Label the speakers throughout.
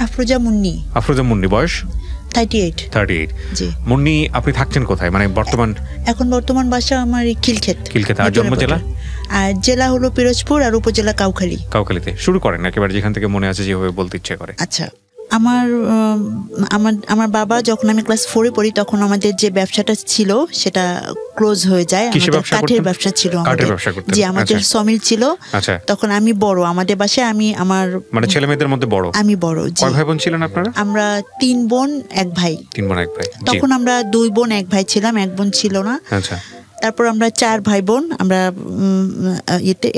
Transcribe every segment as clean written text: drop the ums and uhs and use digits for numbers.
Speaker 1: আফরোজা মুন্নি।
Speaker 2: আফরোজা মুন্নি, বয়স
Speaker 1: 38।
Speaker 2: জি। মুন্নি, আপনি থাকছেন কোথায়, মানে
Speaker 1: এখন বর্তমান বাসা আমার খিলক্ষেত।
Speaker 2: আর জন্ম জেলা?
Speaker 1: আর জেলা হলো পিরোজপুর আর উপজেলা
Speaker 2: কাউখালীতে। শুরু করেন একেবারে যেখান থেকে মনে আছে, যেভাবে বলতে ইচ্ছে করে।
Speaker 1: আচ্ছা, আমার বাবা যখন আমি ক্লাস 4-এ পড়ি তখন আমাদের যে ব্যবসাটা ছিল সেটা ক্লোজ হয়ে যায়। কাঠের ব্যবসা ছিল আমাদের, যে আমাদের সমিল ছিল। তখন আমি বড়, আমাদের বাসায় মানে
Speaker 2: ছেলে মেয়েদের মধ্যে বড়, আমি বড়। কয় ভাই বোন ছিলেন আপনারা?
Speaker 1: আমরা 3 বোন 1 ভাই। তখন আমরা 2 বোন 1 ভাই ছিলাম, 1 বোন ছিল না।
Speaker 2: আচ্ছা।
Speaker 1: তারপর আমরা 4 ভাই বোন। আমরা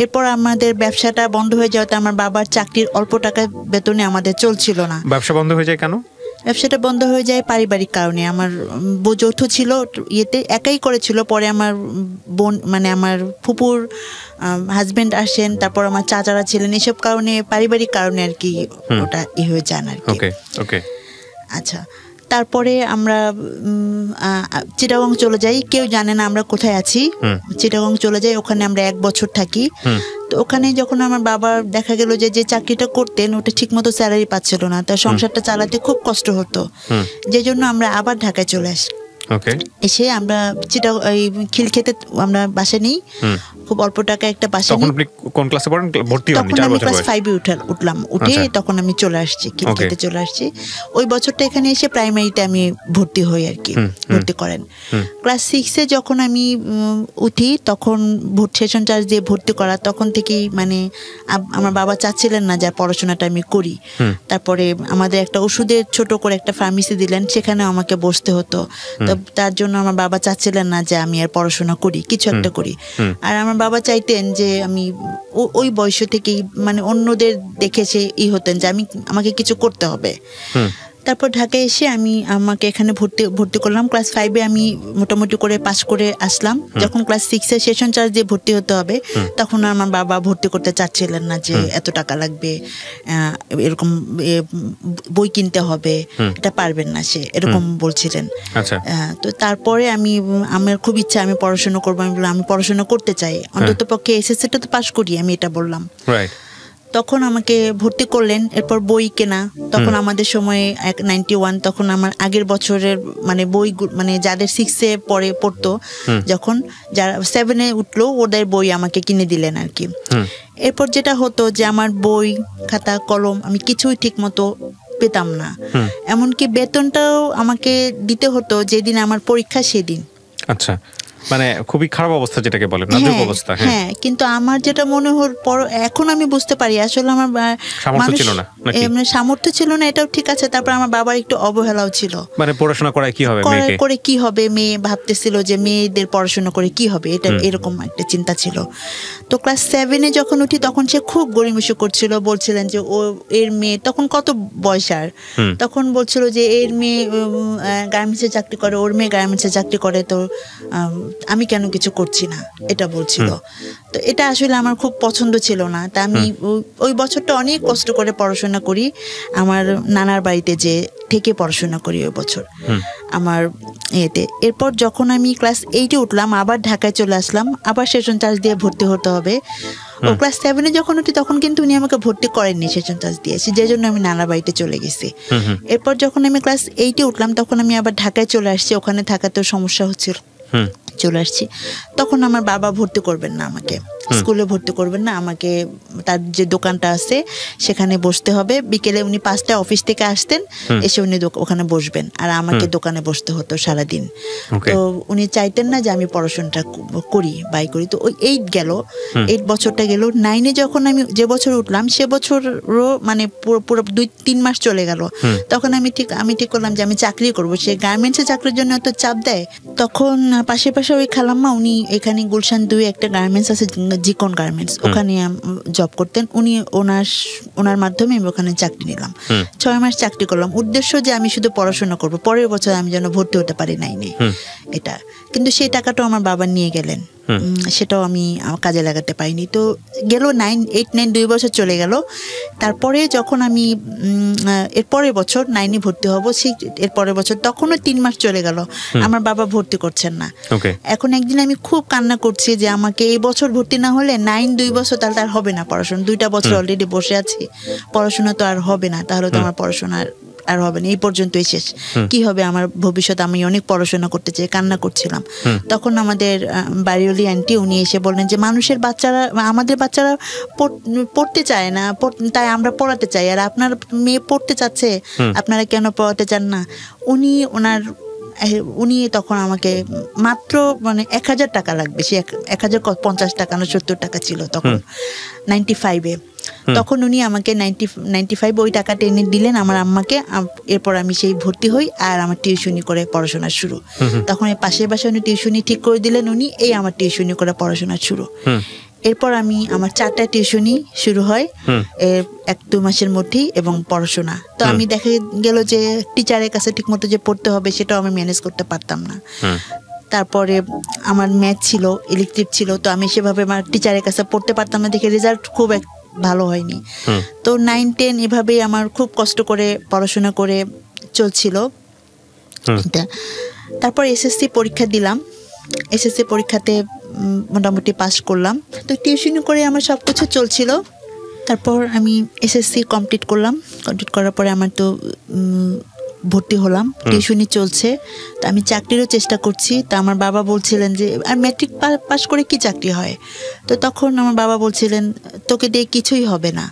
Speaker 1: এরপর আমাদের ব্যবসাটা বন্ধ হয়ে যাওয়াতে আমার বাবার চাকরির অল্প টাকা বেতনে আমাদের চলছিল না।
Speaker 2: ব্যবসা বন্ধ হয়ে যায় কেন?
Speaker 1: ব্যবসাটা বন্ধ হয়ে যায় পারিবারিক কারণে। আমার যৌথ ছিল, একাই করেছিল। পরে আমার বোন, মানে আমার ফুপুর হাজবেন্ড আসেন, তারপর আমার চাচারা ছিলেন, এসব কারণে পারিবারিক কারণে আর কি ওটা হয়ে যান আর কি।
Speaker 2: ওকে।
Speaker 1: আচ্ছা, তারপরে আমরা চিটাগং চলে যাই। কেউ জানে না আমরা কোথায় আছি। চিটাগং চলে যাই, ওখানে আমরা 1 বছর থাকি। তো ওখানে যখন আমার বাবা দেখা গেল যে চাকরিটা করতেন ওটা ঠিক মতো স্যালারি পাচ্ছিল না, তার সংসারটা চালাতে খুব কষ্ট হতো। যে জন্য আমরা আবার ঢাকায় চলে আসি। এসে আমরা খিলক্ষেতে আমরা বাসা নেই, খুব অল্প টাকা একটা বাসা নেই।
Speaker 2: কোন ক্লাসে পড়েন? ভর্তি হন?
Speaker 1: তখন আমি ক্লাস 5-এ উঠলাম। উঠে তখন আমি চলে আসছি, খিলক্ষেতে চলে আসছি। ওই বছরটা এখানে এসে প্রাইমারিতে আমি ভর্তি হই আর কি, ভর্তি করেন। ক্লাস 6-এ যখন আমি উঠি তখন সেশন চার্জ দিয়ে ভর্তি করা, তখন থেকেই মানে আমার বাবা চাচ্ছিলেন না যে পড়াশোনাটা আমি করি। তারপরে আমাদের একটা ওষুধের ছোট করে একটা ফার্মেসি দিলেন, সেখানে আমাকে বসতে হতো। তো তার জন্য আমার বাবা চাচ্ছিলেন না যে আমি আর পড়াশোনা করি, কিছু একটা করি। আর আমার বাবা চাইতেন যে আমি ওই বয়স থেকেই মানে অন্যদের দেখে সে হতেন যে আমাকে কিছু করতে হবে। তারপর ঢাকায় এসে আমাকে এখানে ভর্তি করলাম। ক্লাস 5-এ আমি মোটামুটি করে পাস করে আসলাম। যখন ক্লাস 6-এ সেশন চার্জ দিয়ে ভর্তি হতে হবে, তখন আমার বাবা ভর্তি করতে চাচ্ছিলেন না, যে এত টাকা লাগবে, এরকম বই কিনতে হবে, এটা পারবেন না সে, এরকম বলছিলেন। তো তারপরে আমার খুব ইচ্ছা আমি পড়াশোনা করবো। আমি বললাম আমি পড়াশোনা করতে চাই, অন্তত পক্ষে এসএসসিটা তো পাস করি, আমি এটা বললাম। তখন আমাকে ভর্তি করলেন। এরপর বই কেনা, তখন আমাদের সময়ে 91, তখন আমার আগের বছরের মানে বই, মানে যাদের 6-এ পড়তো, যখন যারা 7-এ উঠলো ওদের বই আমাকে কিনে দিলেন আর কি। এরপর যেটা হতো যে আমার বই খাতা কলম আমি কিছুই ঠিক মতো পেতাম না, এমনকি বেতনটাও আমাকে দিতে হতো যেদিন আমার পরীক্ষা সেদিন।
Speaker 2: আচ্ছা, মানে খুবই খারাপ অবস্থা, যেটাকে বলে নাজুক অবস্থা।
Speaker 1: হ্যাঁ, কিন্তু আমার যেটা মনে হল এখন আমি বুঝতে পারি আসলে আমার সামর্থ্য ছিল না, এটাও ঠিক আছে। তারপর আমার বাবার একটু অবহেলাও ছিল, মানে পড়াশোনা করে কি হবে, মেয়ে ভাবতেছিল যে মেয়েদের পড়াশোনা করে কি হবে, এটা এরকম একটা চিন্তা ছিল। তো ক্লাস 7-এ যখন উঠি তখন সে খুব গড়িমসি করছিল, বলছিলেন যে এর মেয়ে, তখন কত বয়স, আর তখন বলছিল যে এর মেয়ে গার্মেন্টসে চাকরি করে, ওর মেয়ে গার্মেন্টসে চাকরি করে, তো আমি কেন কিছু করছি না, এটা বলছিল। তো এটা আসলে আমার খুব পছন্দ ছিল না। তা আমি ওই বছরটা অনেক কষ্ট করে পড়াশোনা করি, আমার নানার বাড়িতে যে থেকে পড়াশোনা করি ওই বছর আমার এতে। এরপর যখন আমি ক্লাস 8-এ উঠলাম, আবার ঢাকায় চলে আসলাম, আবার সেশন চার্জ দিয়ে ভর্তি হতে হবে। ও ক্লাস 7-এ যখন উঠি তখন কিন্তু উনি আমাকে ভর্তি করেননি, সেশন চার্জ দিয়েছি, যে জন্য আমি নানা বাড়িতে চলে গেছি। এরপর যখন আমি ক্লাস 8-এ উঠলাম তখন আমি আবার ঢাকায় চলে আসছি, ওখানে থাকাতেও সমস্যা হচ্ছিল, চলে আসছি। তখন আমার বাবা ভর্তি করবেন না আমাকে, স্কুলে ভর্তি করবেন না আমাকে, তার যে দোকানটা আছে সেখানে বসতে হবে। বিকেলে উনি 5টায় অফিস থেকে আসতেন, এসে উনি ওখানে বসবেন, আর আমাকে দোকানে বসতে হতো সারাদিন। তো উনি চাইতেন না যে আমি পড়াশোনাটা করি। তো ওই 8 বছরটা গেল। 9-এ যখন আমি যে বছর উঠলাম সে বছরও মানে পুরো 2-3 মাস চলে গেল। তখন আমি ঠিক করলাম যে আমি চাকরি করবো। সে গার্মেন্টসে চাকরির জন্য এত চাপ দেয়। তখন পাশে ওই খালাম্মা, উনি এখানে গুলশান 2 একটা গার্মেন্টস আছে, জিকন গার্মেন্টস, ওখানে জব করতেন উনি। ওনার মাধ্যমে আমি ওখানে চাকরি নিলাম। 6 মাস চাকরি করলাম, উদ্দেশ্য যে আমি শুধু পড়াশোনা করবো, পরের বছর আমি যেন ভর্তি হতে পারি নাই এটা। কিন্তু সেই টাকাটাও আমার বাবা নিয়ে গেলেন। সেটাও আমি কাজে লাগাতে পারিনি। তো গেল 8-9 2 বছর চলে গেল। তারপরে যখন আমি এর পরের বছর 9-এ ভর্তি হব, সেই এর পরের বছর তখনও 3 মাস চলে গেল, আমার বাবা ভর্তি করছেন না। এখন একদিন আমি খুব কান্না করছি যে আমাকে এই বছর ভর্তি না হলে 9 2 বছর তাহলে আর হবে না পড়াশোনা, 2টা বছর অলরেডি বসে আছি, পড়াশোনা তো আর হবে না, তাহলে তো আমার পড়াশোনা আর হবে না, এই পর্যন্তই শেষ, কি হবে আমার ভবিষ্যৎ, আমি অনেক পড়াশোনা করতে চাই, কান্না করছিলাম। তখন আমাদের বাড়িওয়ালি আন্টি উনি এসে বললেন যে মানুষের বাচ্চারা, আমাদের বাচ্চারা পড়তে চায় না, তাই আমরা পড়াতে চাই, আর আপনার মেয়ে পড়তে চাচ্ছে, আপনারা কেন পড়াতে চান না? উনি তখন আমাকে মাত্র 1000 টাকা লাগবে, সে 1050 টাকা না 70 টাকা ছিল তখন 95-এ। তখন উনি আমাকে 95 ওই টাকাটা এনে দিলেন আমার আম্মাকে। এরপর আমি সেই ভর্তি হই আর আমার টিউশনি করে পড়াশোনা শুরু। তখন এই পাশের বাসায় উনি টিউশনি ঠিক করে দিলেন উনি, এই আমার টিউশনি করে পড়াশোনা শুরু। এরপর আমার 4টা টিউশনি শুরু হয় 1-2 মাসের মধ্যেই, এবং পড়াশোনা তো আমি দেখা গেল যে টিচারের কাছে ঠিকমতো যে পড়তে হবে সেটাও আমি ম্যানেজ করতে পারতাম না। তারপরে আমার ম্যাথ ছিল, ইলেকট্রিক ছিল, তো আমি সেভাবে আমার টিচারের কাছে পড়তে পারতাম না দেখে রেজাল্ট খুব ভালো হয়নি। তো 9-10 এভাবেই আমার খুব কষ্ট করে পড়াশোনা করে চলছিল। তারপর এসএসসি পরীক্ষা দিলাম, এসএসসি পরীক্ষাতে মোটামুটি পাস করলাম। তো টিউশনি করে আমার সব কিছু চলছিল। তারপর আমি এসএসসি কমপ্লিট করলাম, কমপ্লিট করার পরে আমার তো ভর্তি হলাম, টিউশনি চলছে, তো আমি চাকরিরও চেষ্টা করছি। তো আমার বাবা বলছিলেন যে আর ম্যাট্রিক পাস করে কি চাকরি হয়? তো তখন আমার বাবা বলছিলেন তোকে দিয়ে কিছুই হবে না।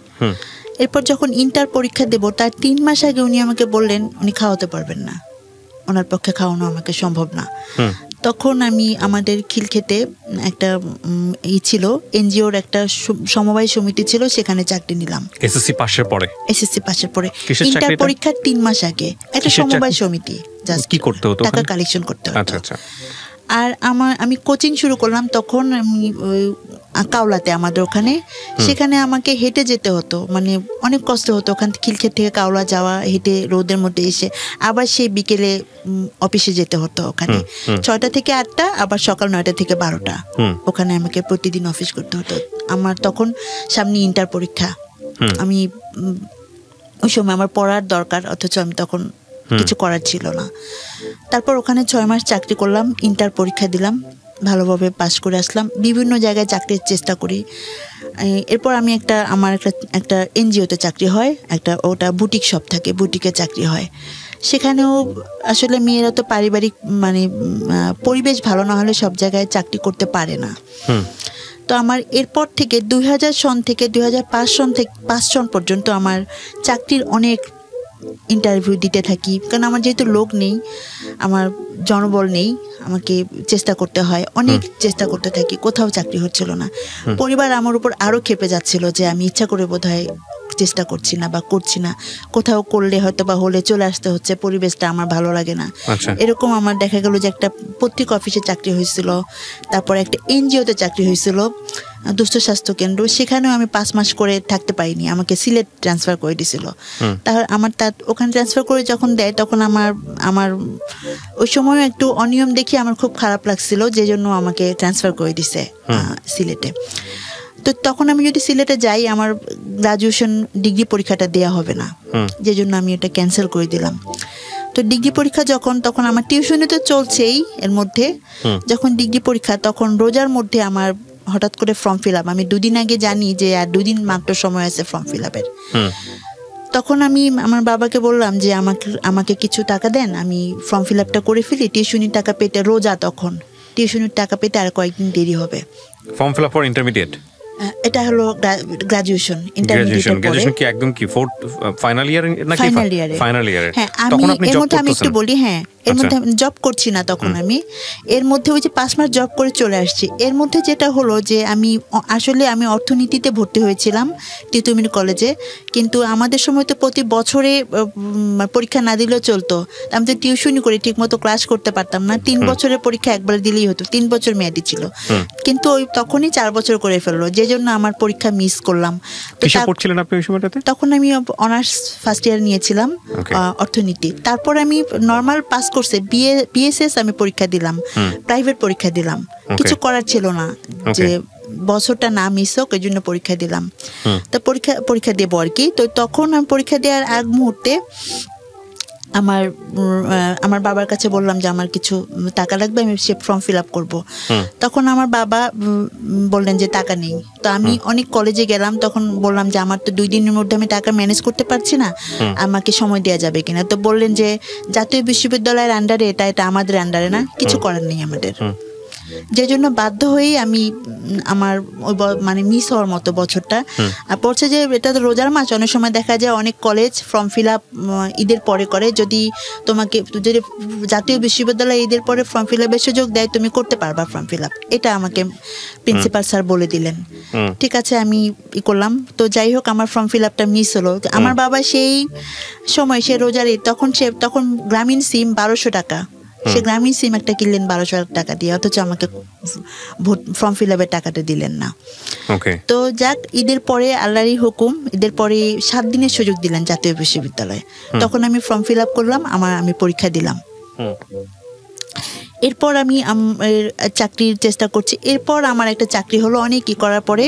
Speaker 1: এরপর যখন ইন্টার পরীক্ষা দেব তার 3 মাস আগে উনি আমাকে বললেন উনি খাওয়াতে পারবেন না, ওনার পক্ষে খাওয়ানো আমাকে সম্ভব না। তখন আমি আমাদের খিলক্ষেতে একটা ছিল এনজিওর একটা সমবায় সমিতি ছিল, সেখানে চাকরি নিলাম।
Speaker 2: এসএসসি পাশের পরে
Speaker 1: ইন্টার পরীক্ষার 3 মাস আগে একটা সমবায় সমিতি, জাস্ট
Speaker 2: কি করতে হতো?
Speaker 1: টাকা কালেকশন করতে হতো।
Speaker 2: আচ্ছা।
Speaker 1: আর আমি কোচিং শুরু করলাম তখন আমি কাওলাতে, আমাদের ওখানে, সেখানে আমাকে হেঁটে যেতে হতো, অনেক কষ্ট হতো ওখান থেকে খিলক্ষেত থেকে কাওলা যাওয়া, হেঁটে রোদের মধ্যে এসে আবার সেই বিকেলে অফিসে যেতে হতো। ওখানে 6টা থেকে 8টা, আবার সকাল 9টা থেকে 12টা, ওখানে আমাকে প্রতিদিন অফিস করতে হতো। আমার তখন সামনে ইন্টার পরীক্ষা, আমি ওই সময় আমার পড়ার দরকার, অথচ আমি তখন কিছু করার ছিল না। তারপর ওখানে 6 মাস চাকরি করলাম, ইন্টার পরীক্ষা দিলাম, ভালোভাবে পাস করে আসলাম, বিভিন্ন জায়গায় চাকরির চেষ্টা করি। এরপর আমি আমার একটা এনজিওতে চাকরি হয়, ওটা বুটিক শপ থাকে, বুটিকে চাকরি হয়। সেখানেও আসলে মেয়েরা তো পারিবারিক পরিবেশ ভালো না হলে সব জায়গায় চাকরি করতে পারে না। তো আমার এরপর থেকে 2000 সন থেকে 2005 সন পর্যন্ত আমার চাকরির অনেক ইন্টারভিউ দিতে থাকি, কারণ আমার যেহেতু লোক নেই, আমার জনবল নেই, আমাকে চেষ্টা করতে হয়, অনেক চেষ্টা করতে থাকি, কোথাও চাকরি হচ্ছিল না। পরিবার আমার উপর আরও ক্ষেপে যাচ্ছিল যে আমি ইচ্ছা করে বোধহয় চেষ্টা করছি না বা করছি না, কোথাও করলে হয়তো বা হলে চলে আসতে হচ্ছে, পরিবেশটা আমার ভালো লাগে না। এরকম আমার দেখা গেল যে একটা পত্রিকা অফিসে চাকরি হয়েছিল, তারপরে একটা এনজিওতে চাকরি হয়েছিল, দুস্থ স্বাস্থ্য কেন্দ্র, সেখানেও আমি 5 মাস করে থাকতে পারিনি, আমাকে সিলেট ট্রান্সফার করে দিয়েছিল। তাহলে ওখানে ট্রান্সফার করে যখন দেয় তখন আমার ওই সময় একটু অনিয়ম দেখে আমার খুব খারাপ লাগছিল, যে জন্য আমাকে ট্রান্সফার করে দিছে সিলেটে। তো তখন আমি যদি সিলেটে যাই আমার গ্রাজুয়েশন ডিগ্রি পরীক্ষাটা দেওয়া হবে না, যে জন্য আমি এটা ক্যান্সেল করে দিলাম। তো ডিগ্রি পরীক্ষা তখন আমার টিউশনি তো চলছেই, এর মধ্যে যখন ডিগ্রি পরীক্ষা তখন রোজার মধ্যে আমার হঠাৎ করে ফর্ম ফিল আপ, আমি 2 দিন আগে জানি যে আর 2 দিন মাত্র সময় আছে ফর্ম ফিল আপের। তখন আমি আমার বাবাকে বললাম যে আমাকে কিছু টাকা দেন, আমি ফর্ম ফিল আপটা করে ফেলি, টিউশনির টাকা পেতে, রোজা তখন টিউশনির টাকা পেতে আর কয়েকদিন দেরি হবে।
Speaker 2: Form fill up for intermediate,
Speaker 1: এটা হলো গ্রাজুয়েশন।
Speaker 2: গ্রাজুয়েশন কি একদম কি ফাইনাল ইয়ার নাকি ফাইনাল ইয়ারে?
Speaker 1: হ্যাঁ, এর মধ্যে আমি একটু বলি, হ্যাঁ এর মধ্যে আমি জব করছি না তখন, আমি এর মধ্যে ওই যে 5 মাস জব করে চলে আসছি। এর মধ্যে যেটা হলো যে আমি অর্থনীতিতে ভর্তি হয়েছিলাম তিতুমির কলেজে, কিন্তু আমাদের সময় তো প্রতি বছরে পরীক্ষা না দিলেও চলতো, আমি তো টিউশনি করে ঠিক মতো ক্লাস করতে পারতাম না। 3 বছরের পরীক্ষা একবার দিলেই হতো, 3 বছর মেয়াদি ছিল, কিন্তু ওই তখনই 4 বছর করে ফেললো, যে জন্য আমার পরীক্ষা মিস করলাম। তখন আমি অনার্স ফার্স্ট ইয়ার নিয়েছিলাম অর্থনীতি। তারপর আমি নর্মাল পাস করছে, বিএসএস আমি পরীক্ষা দিলাম, প্রাইভেট পরীক্ষা দিলাম, কিছু করার ছিল না যে বছরটা না মিস হোক, এই জন্য পরীক্ষা দিলাম। তো পরীক্ষা দেবো আর কি। তো তখন আমি পরীক্ষা দেওয়ার আগ মুহূর্তে আমার বাবার কাছে বললাম যে আমার কিছু টাকা লাগবে, আমি সে ফর্ম ফিল আপ করবো। তখন আমার বাবা বললেন যে টাকা নেই। তো আমি অনেক কলেজে গেলাম, তখন বললাম যে আমার তো 2 দিনের মধ্যে আমি টাকা ম্যানেজ করতে পারছি না, আমাকে সময় দেওয়া যাবে কিনা। তো বললেন যে জাতীয় বিশ্ববিদ্যালয়ের আন্ডারে এটা আমাদের আন্ডারে না, কিছু করার নেই আমাদের। যে জন্য বাধ্য হয়েই আমি আমার ওই মানে মিস হওয়ার মতো বছরটা। আর পড়ছে যে এটা তো রোজার মাস, অনেক সময় দেখা যায় অনেক কলেজ ফর্ম ফিল আপ ঈদের পরে করে। যদি জাতীয় বিশ্ববিদ্যালয় ঈদের পরে ফর্ম ফিল আপের সুযোগ দেয়, তুমি করতে পারবা ফর্ম ফিল আপ, এটা আমাকে প্রিন্সিপাল স্যার বলে দিলেন। ঠিক আছে, আমি করলাম। তো যাই হোক, আমার ফর্ম ফিল আপটা মিস হলো। আমার বাবা সেই সময়, সে রোজার ঈদ, তখন গ্রামীণ সিম 1200 টাকা, সে গ্রামীণ সিম একটা কিনলেন 1200 টাকা দিয়ে, অথচ আমাকে ফর্ম ফিল আপের টাকাটা দিলেন না। তো যাক, ঈদের পরে আল্লাহরই হুকুম, ঈদের পরে 7 দিনের সুযোগ দিলেন জাতীয় বিশ্ববিদ্যালয়ে। তখন আমি ফর্ম ফিল আপ করলাম, আমি পরীক্ষা দিলাম। এরপর আমি চাকরির চেষ্টা করছি। এরপর আমার একটা চাকরি হলো, অনেক করার পরে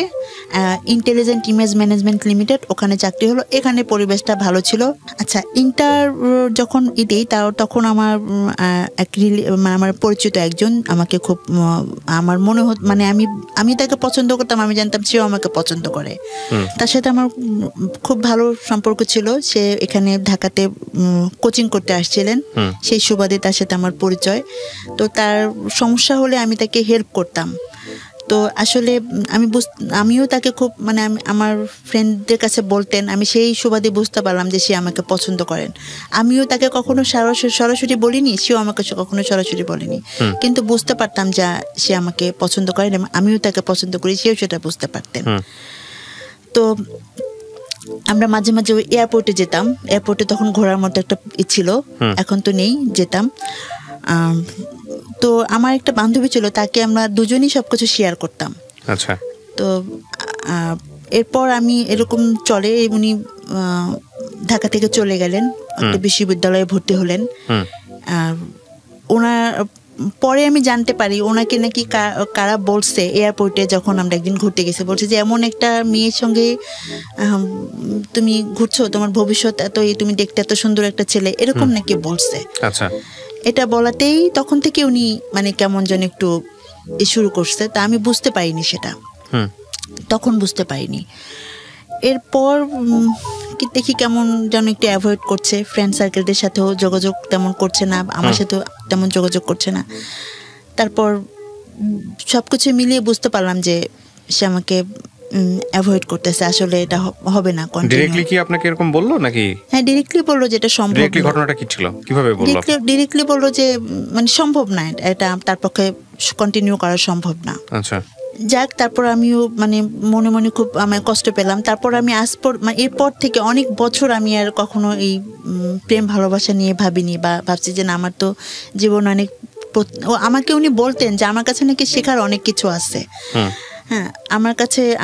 Speaker 1: ইন্টেলিজেন্ট ইমেজ ম্যানেজমেন্ট লিমিটেড, ওখানে চাকরি হলো। এখানে পরিবেশটা ভালো ছিল। আচ্ছা, ইন্টার যখন দিই, তখন আমার পরিচিত একজন আমাকে খুব, আমার মনে হতো, মানে আমি তাকে পছন্দ করতাম, আমি জানতাম সেও আমাকে পছন্দ করে। তার সাথে আমার খুব ভালো সম্পর্ক ছিল। সে এখানে ঢাকাতে কোচিং করতে আসছিলেন, সেই সুবাদে তার সাথে আমার পরিচয়। তো তার সমস্যা হলে আমি তাকে হেল্প করতাম। তো আসলে আমিও তাকে খুব, মানে আমার ফ্রেন্ডদের কাছে বলতেন, আমি সেই সুবাদে বুঝতে পারলাম যে সে আমাকে পছন্দ করেন। আমিও তাকে কখনো সরাসরি বলিনি, সেও আমাকে কখনো সরাসরি বলেনি, কিন্তু বুঝতে পারতাম যে সে আমাকে পছন্দ করেন এবং আমিও তাকে পছন্দ করি, সেও সেটা বুঝতে পারতেন। তো আমরা মাঝে মাঝে ওই এয়ারপোর্টে যেতাম। এয়ারপোর্টে তখন ঘোরার মতো একটা ছিল, এখন তো নেই, যেতাম। তো আমার একটা বান্ধবী ছিল, তাকে আমরা দুজনই সবকিছু শেয়ার করতাম।
Speaker 2: আচ্ছা।
Speaker 1: তো এরপর আমি এরকম চলে, উনি ঢাকা থেকে চলে গেলেন, একটা বিশ্ববিদ্যালয়ে ভর্তি হলেন। ওনার পরে আমি জানতে পারি ওনাকে নাকি কারা বলছে, এয়ারপোর্টে যখন আমরা একদিন ঘুরতে গেছি, বলছে যে এমন একটা মেয়ের সঙ্গে তুমি ঘুরছো, তোমার ভবিষ্যৎ এত, তুমি দেখতে এত সুন্দর একটা ছেলে, এরকম নাকি বলছে।
Speaker 2: আচ্ছা।
Speaker 1: এটা বলাতেই তখন থেকে উনি মানে কেমন যেন একটু শুরু করছে। তা আমি বুঝতে পারিনি সেটা, তখন বুঝতে পারিনি। এরপর দেখি কেমন যেন একটু অ্যাভয়েড করছে, ফ্রেন্ড সার্কেলদের সাথেও যোগাযোগ তেমন করছে না, আমার সাথেও তেমন যোগাযোগ করছে না। তারপর সবকিছু মিলিয়ে বুঝতে পারলাম যে সে আমাকে অ্যাভয়েড করতেছে, আসলে এটা হবে না।
Speaker 2: ডাইরেক্টলি কি আপনাকে এরকম বললো নাকি?
Speaker 1: হ্যাঁ, ডাইরেক্টলি বললো যে এটা সম্ভব।
Speaker 2: ডাইরেক্টলি ঘটনাটা কি ছিল, কিভাবে বললো?
Speaker 1: ডাইরেক্টলি বললো যে মানে সম্ভব না, এটা তার পক্ষে কন্টিনিউ করা সম্ভব না।
Speaker 2: আচ্ছা।
Speaker 1: যাক, তারপর আমিও মানে মনে মনে খুব আমি কষ্ট পেলাম। তারপর আমি এরপর থেকে অনেক বছর আমি আর কখনো এই প্রেম ভালোবাসা নিয়ে ভাবিনি, বা ভাবছি যে না, আমার তো জীবন অনেক, আমাকে উনি বলতেন যে আমার কাছে নাকি শেখার অনেক কিছু আছে। হ্যাঁ,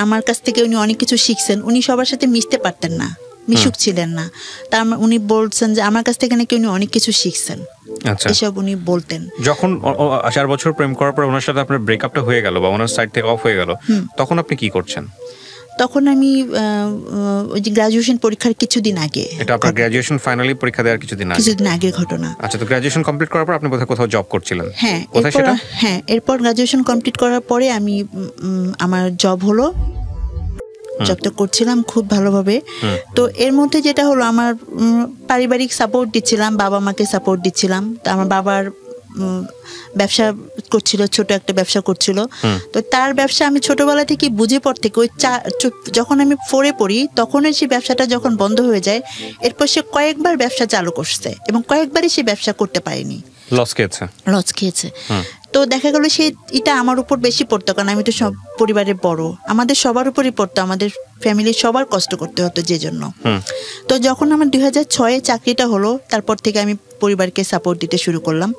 Speaker 1: আমার কাছ থেকে উনি অনেক কিছু শিখছেন। উনি সবার সাথে মিশতে পারতেন না, মিশুক ছিলেন না। তার উনি বলছেন যে আমার কাছ থেকে নাকি উনি অনেক কিছু শিখছেন, এসব উনি বলতেন।
Speaker 2: যখন 4 বছর প্রেম করার পর ওনার সাথে আপনার ব্রেকআপটা হয়ে গেল বা ওনার সাইড থেকে অফ হয়ে গেল, তখন আপনি কি করছেন?
Speaker 1: তখন আমি ওই যে গ্রাজুয়েশন পরীক্ষার কিছুদিন আগে,
Speaker 2: এটা আপনার গ্রাজুয়েশন ফাইনালি পরীক্ষা দেওয়ার কিছুদিন
Speaker 1: আগের ঘটনা।
Speaker 2: আচ্ছা, তো গ্রাজুয়েশন কমপ্লিট করার পর আপনি কোথাও জব করছিলেন?
Speaker 1: হ্যাঁ, কোথায় সেটা? হ্যাঁ, এরপর গ্রাজুয়েশন কমপ্লিট করার পরে আমি আমার জব হলো, জবটা করছিলাম খুব ভালোভাবে। তো এর মধ্যে যেটা হলো, আমার পারিবারিক সাপোর্ট দিচ্ছিলাম, বাবা মাকে সাপোর্ট দিচ্ছিলাম। তো আমার বাবার ব্যবসা করছিল, ছোট একটা ব্যবসা করছিল। তো তার ব্যবসা আমি ছোটবেলা থেকে বুঝে পর থেকে ওই যখন আমি 4-এ পড়ি, তখনই সেই ব্যবসাটা যখন বন্ধ হয়ে যায়, এরপর সে কয়েকবার ব্যবসা চালু করছে এবং কয়েকবারই সে ব্যবসা করতে পারেনি, লস খেয়েছে। তো দেখা গেল সে এটা আমার উপর বেশি পড়তো, কারণ আমি তো সব পরিবারের বড়, আমাদের সবার উপরই পড়তো, আমাদের ফ্যামিলির সবার কষ্ট করতে হতো যে জন্য। তো যখন আমার 2006-এ চাকরিটা হলো, তারপর থেকে আমি পরিবারকে সাপোর্ট দিতে শুরু করলাম।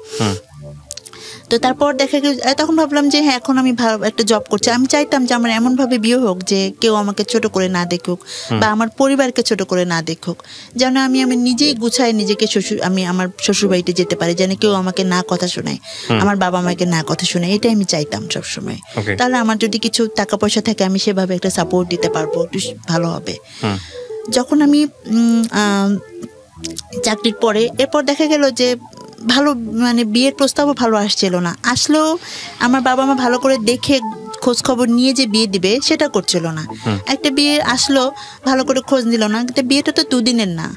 Speaker 1: তো তারপর দেখা গেল তখন ভাবলাম যে হ্যাঁ এখন আমি ভালো একটা জব করছি, আমি চাইতাম যে আমার এমনভাবে বিয়ে হোক যে কেউ আমাকে ছোট করে না দেখুক বা আমার পরিবারকে ছোট করে না দেখুক, যেন আমি নিজেই গুছাই নিজেকে আমি আমার শ্বশুরবাড়িতে যেতে পারি, যেন কেউ আমাকে না কথা শোনায়, আমার বাবা মাকে না কথা শোনায়, এটাই আমি চাইতাম সবসময়। তাহলে আমার যদি কিছু টাকা পয়সা থাকে আমি সেভাবে একটা সাপোর্ট দিতে পারবো, একটু ভালো হবে। যখন আমি চাকরির পরে এরপর দেখা গেল যে ভালো মানে বিয়ের প্রস্তাবও ভালো আসছিল না, আসলেও আমার বাবা মা ভালো করে দেখে খোঁজ খবর নিয়ে যে বিয়ে দিবে সেটা করছিল না। একটা বিয়ে আসলো ভালো করে খোঁজ নিল না, কিন্তু বিয়েটা তো দুদিনের না।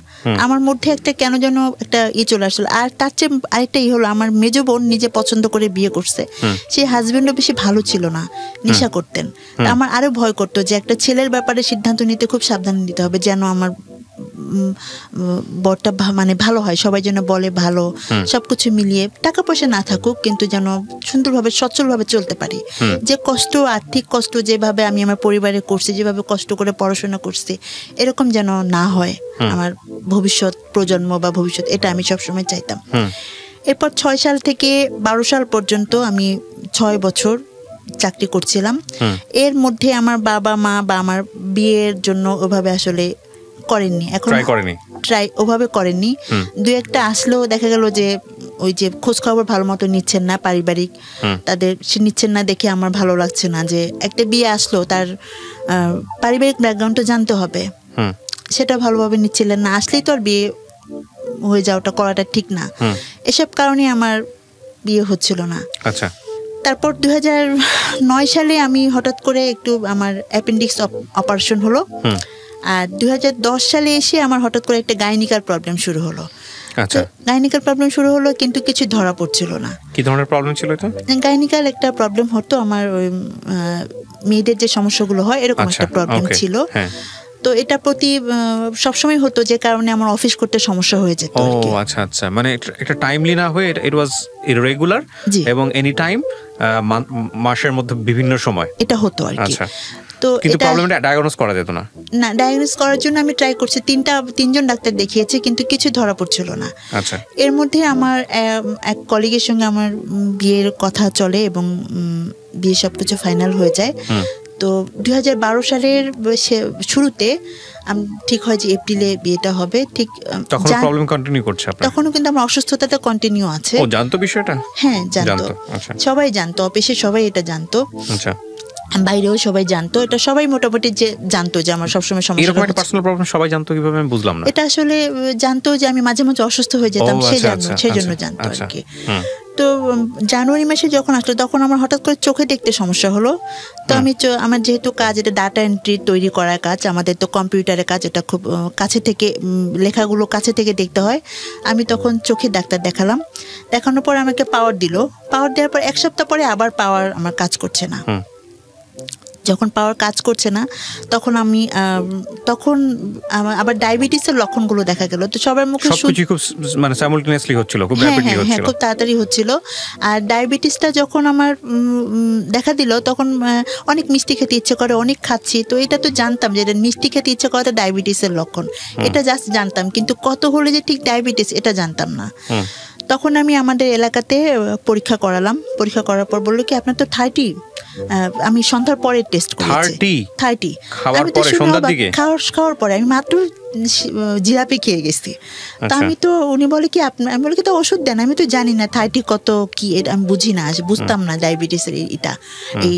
Speaker 1: আমার মধ্যে একটা কেন যেন একটা চলে আসলো। আর তার চেয়ে আরেকটা হলো আমার মেজো বোন নিজে পছন্দ করে বিয়ে করছে, সেই হাজবেন্ডও বেশি ভালো ছিল না, নেশা করতেন। আমার আরো ভয় করতো যে একটা ছেলের ব্যাপারে সিদ্ধান্ত নিতে খুব সাবধানে নিতে হবে, যেন আমার বরটা মানে ভালো হয়, সবাই যেন বলে ভালো, সবকিছু মিলিয়ে টাকা পয়সা না থাকুক কিন্তু যেন সুন্দরভাবে সচ্ছলভাবে চলতে পারি। যে কষ্ট, আর্থিক কষ্ট যেভাবে আমি আমার পরিবারে করছি, যেভাবে কষ্ট করে পড়াশোনা করছি, এরকম যেন না হয় আমার ভবিষ্যৎ প্রজন্ম বা ভবিষ্যৎ, এটা আমি সবসময় চাইতাম। এরপর 6 সাল থেকে 12 সাল পর্যন্ত আমি 6 বছর চাকরি করছিলাম। এর মধ্যে আমার বাবা মা বা আমার বিয়ের জন্য ওভাবে আসলে করেননি, এখন ট্রাই ওভাবে করেননি। দু একটা আসলেও দেখা গেল যে ওই যে খোঁজ খবর ভালো মতো নিচ্ছেন না, পারিবারিক তাদের সে নিচ্ছেন না দেখে আমার ভালো লাগছে না যে একটা বিয়ে আসলো তার পারিবারিক ব্যাকগ্রাউন্ডটা জানতে হবে, সেটা ভালোভাবে নিচ্ছিলেন না। আসলেই তো আর বিয়ে হয়ে যাওয়াটা করাটা ঠিক না, এসব কারণে আমার বিয়ে হচ্ছিল না।
Speaker 2: আচ্ছা।
Speaker 1: তারপর 2009 সালে আমি হঠাৎ করে একটু আমার অ্যাপেন্ডিক্স অপারেশন হলো। আর 2010 সালে এসে আমার হঠাৎ করে একটা গাইনিকাল প্রবলেম শুরু হলো।
Speaker 2: আচ্ছা,
Speaker 1: গাইনিকাল প্রবলেম শুরু হলো কিন্তু কিছু ধরা পড়ছিল না।
Speaker 2: কি ধরনের প্রবলেম ছিল এটা?
Speaker 1: গাইনিকাল একটা প্রবলেম হতো আমার, ওই মেয়েদের যে সমস্যাগুলো হয় এরকম একটা প্রবলেম ছিল। তো এটা প্রতি সবসময় হতো, যে কারণে আমার অফিস করতে সমস্যা হয়ে যেত।
Speaker 2: ও আচ্ছা আচ্ছা, মানে এটা টাইমলি না হয়ে ইট ওয়াজ ইররেগুলার এবং এনি টাইম, মাসের মধ্যে বিভিন্ন সময় এটা
Speaker 1: হতো আর কি।
Speaker 2: তো কিন্তু প্রবলেমটা ডায়াগনোজ করা যেত না।
Speaker 1: না, ডায়াগনোজ করার জন্য আমি ট্রাই করছি, 3জন ডাক্তার দেখিয়েছি কিন্তু কিছু ধরা পড়ছিল না।
Speaker 2: আচ্ছা।
Speaker 1: এর মধ্যে আমার এক কলিগের সঙ্গে আমার বিয়ের কথা চলে এবং বিয়ে সবকিছু ফাইনাল হয়ে যায়। তো 2012 সালের শুরুতে ঠিক হয় যে এপ্রিলে বিয়েটা হবে। ঠিক
Speaker 2: তখন প্রবলেম কন্টিনিউ করছে আপনার?
Speaker 1: তখনও কিন্তু আমার অসুস্থতাটা কন্টিনিউ আছে।
Speaker 2: ও জানতো বিষয়টা?
Speaker 1: হ্যাঁ জানতো, সবাই জানতো, অফিসে সবাই এটা জানতো।
Speaker 2: আচ্ছা।
Speaker 1: বাইরেও সবাই জানতো, এটা সবাই মোটামুটি যে জানতো যে আমার সবসময় সমস্যা।
Speaker 2: এরকম একটা পার্সোনাল প্রবলেম সবাই জানতো কিভাবে আমি বুঝলাম না।
Speaker 1: এটা আসলে জানতো যে আমি মাঝে মাঝে অসুস্থ হয়ে যেতাম, সেজন্য জানতো আর কি। তো জানুয়ারি মাসে যখন আসলো তখন আমার হঠাৎ করে চোখে দেখতে সমস্যা হলো। তো আমি আমার যেহেতু কাজ এটা ডাটা এন্ট্রি তৈরি করার কাজ, আমাদের তো কম্পিউটারের কাজ, এটা খুব কাছে থেকে লেখাগুলো কাছে থেকে দেখতে হয়। আমি তখন চোখে ডাক্তার দেখালাম, দেখানোর পর আমাকে পাওয়ার দিল। পাওয়ার দেওয়ার পর 1 সপ্তাহ পরে আবার পাওয়ার আমার কাজ করছে না। যখন পাওয়ার কাজ করছে না তখন আমি আবার ডায়াবেটিসের লক্ষণগুলো দেখা গেল। তো সবার মুখে
Speaker 2: খুব মানে সাইমultaneously হচ্ছিল, খুব র‍্যাপিডলি হচ্ছিল,
Speaker 1: খুব তাড়াতাড়ি হচ্ছিল। আর ডায়াবেটিসটা যখন আমার দেখা দিল তখন অনেক মিষ্টি খেতে ইচ্ছে করে, অনেক খাচ্ছি। তো এটা তো জানতাম যে মিষ্টি খেতে ইচ্ছে করাটা ডায়াবেটিসের লক্ষণ, এটা জাস্ট জানতাম, কিন্তু কত হলে যে ঠিক ডায়াবেটিস এটা জানতাম না। তখন আমি আমাদের এলাকাতে পরীক্ষা করালাম, পরীক্ষা করার পর বললো কি আপনার তো 30। আমি সন্ধ্যার পরে টেস্ট করেছি। 30 খাওয়ার পরে আমি মাত্র জিলাপি খেয়ে গেছি। তা আমি তো উনি বলে কি আমি বলি কি তো ওষুধ দেন, আমি তো জানি না 30 কত কি, এটা আমি বুঝি না, বুঝতাম না ডায়াবেটিসের এটা এই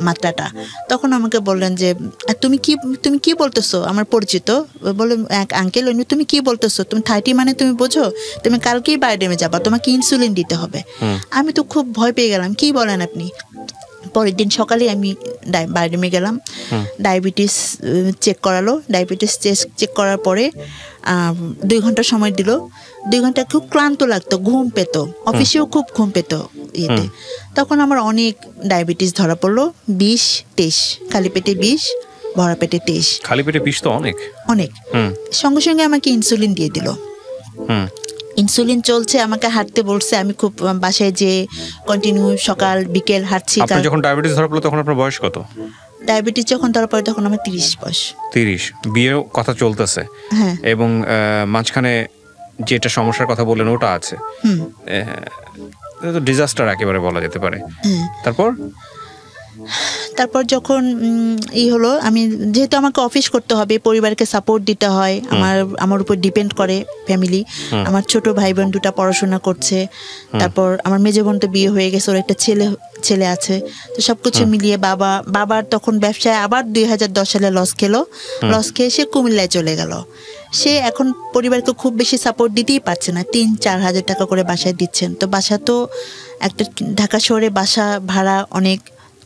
Speaker 1: মাত্রাটা। তখন আমাকে বললেন যে তুমি কি বলতেছো, আমার পরিচিত বলে এক আঙ্কেল, তুমি কি বলতেছো, তুমি 30 মানে তুমি বোঝো, তুমি কালকেই বায়োডেমে যাবা, তোমাকে ইনসুলিন দিতে হবে। আমি তো খুব ভয় পেয়ে গেলাম, কি বলেন আপনি। পরের দিন সকালে আমি বায়োডেমে গেলাম, ডায়াবেটিস চেক করালো। ডায়াবেটিস চেক করার পরে 2 ঘন্টা সময় দিল। 2 ঘন্টা খুব ক্লান্ত লাগতো, ঘুম পেত, অফিসেও খুব ঘুম পেত ইয়েতে। তখন আমার অনেক ডায়াবেটিস ধরা পড়লো, 20-23, খালি পেটে 20, ভরা পেটে 23।
Speaker 2: খালি পেটে 20 তো অনেক।
Speaker 1: সঙ্গে সঙ্গে আমাকে ইনসুলিন দিয়ে দিল। ইনসুলিন চলছে, আমাকে হাঁটতে বলছে। আমি খুব বাসায় যে কন্টিনিউ সকাল বিকেল হাঁটছি।
Speaker 2: আপনার যখন ডায়াবেটিস ধরা পড়লো তখন আপনার বয়স কত?
Speaker 1: ডায়াবেটিস যখন ধরা পড়ে তখন আমার 30 বয়স।
Speaker 2: 30, বিয়ের কথা চলতেছে এবং মাঝখানে যেটা সমস্যার কথা বললেন ওটা আছে। ডিজাস্টার একেবারে বলা যেতে পারে।
Speaker 1: তারপর যখন হলো, আমি যেহেতু আমাকে অফিস করতে হবে, পরিবারকে সাপোর্ট দিতে হয়, আমার উপর ডিপেন্ড করে ফ্যামিলি। আমার ছোট ভাই বোন দুটা পড়াশোনা করছে, তারপর আমার মেজো বোন তো বিয়ে হয়ে গেছে, ওর একটা ছেলে আছে। তো সবকিছু মিলিয়ে বাবার তখন ব্যবসায় আবার 2010 সালে লস খেয়ে সে কুমিল্লায় চলে গেল। সে এখন পরিবারকে খুব বেশি সাপোর্ট দিতেই পারছে না, 3-4 হাজার টাকা করে বাসায় দিচ্ছেন। তো বাসা তো একটা ঢাকা শহরে বাসা ভাড়া অনেক,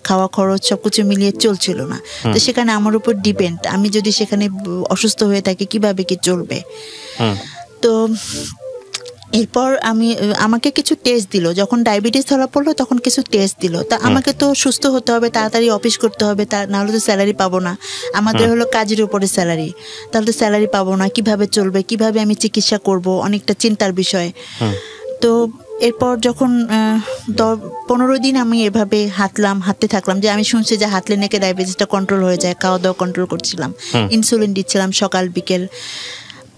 Speaker 1: খাওয়া খরচ সবকিছু মিলিয়ে চলছিল না। তো সেখানে আমার উপর ডিপেন্ড, আমি যদি সেখানে অসুস্থ হয়ে থাকি কিভাবে কি চলবে। তো এরপর আমাকে কিছু টেস্ট দিল, যখন ডায়াবেটিস ধরা পড়লো তখন কিছু টেস্ট দিল। তা আমাকে তো সুস্থ হতে হবে, তাড়াতাড়ি অফিস করতে হবে, নাহলে তো স্যালারি পাবো না। আমাদের হলো কাজের উপরে স্যালারি, তাহলে তো স্যালারি পাবো না, কিভাবে চলবে, কিভাবে আমি চিকিৎসা করব, অনেকটা চিন্তার বিষয়। তো এরপর যখন 15 দিন আমি এভাবে হাঁটতে থাকলাম, যে আমি শুনছি যে হাঁটলে নাকি ডায়াবেটিসটা কন্ট্রোল হয়ে যায়, খাওয়া দাওয়া কন্ট্রোল করছিলাম, ইনসুলিন দিচ্ছিলাম সকাল বিকেল।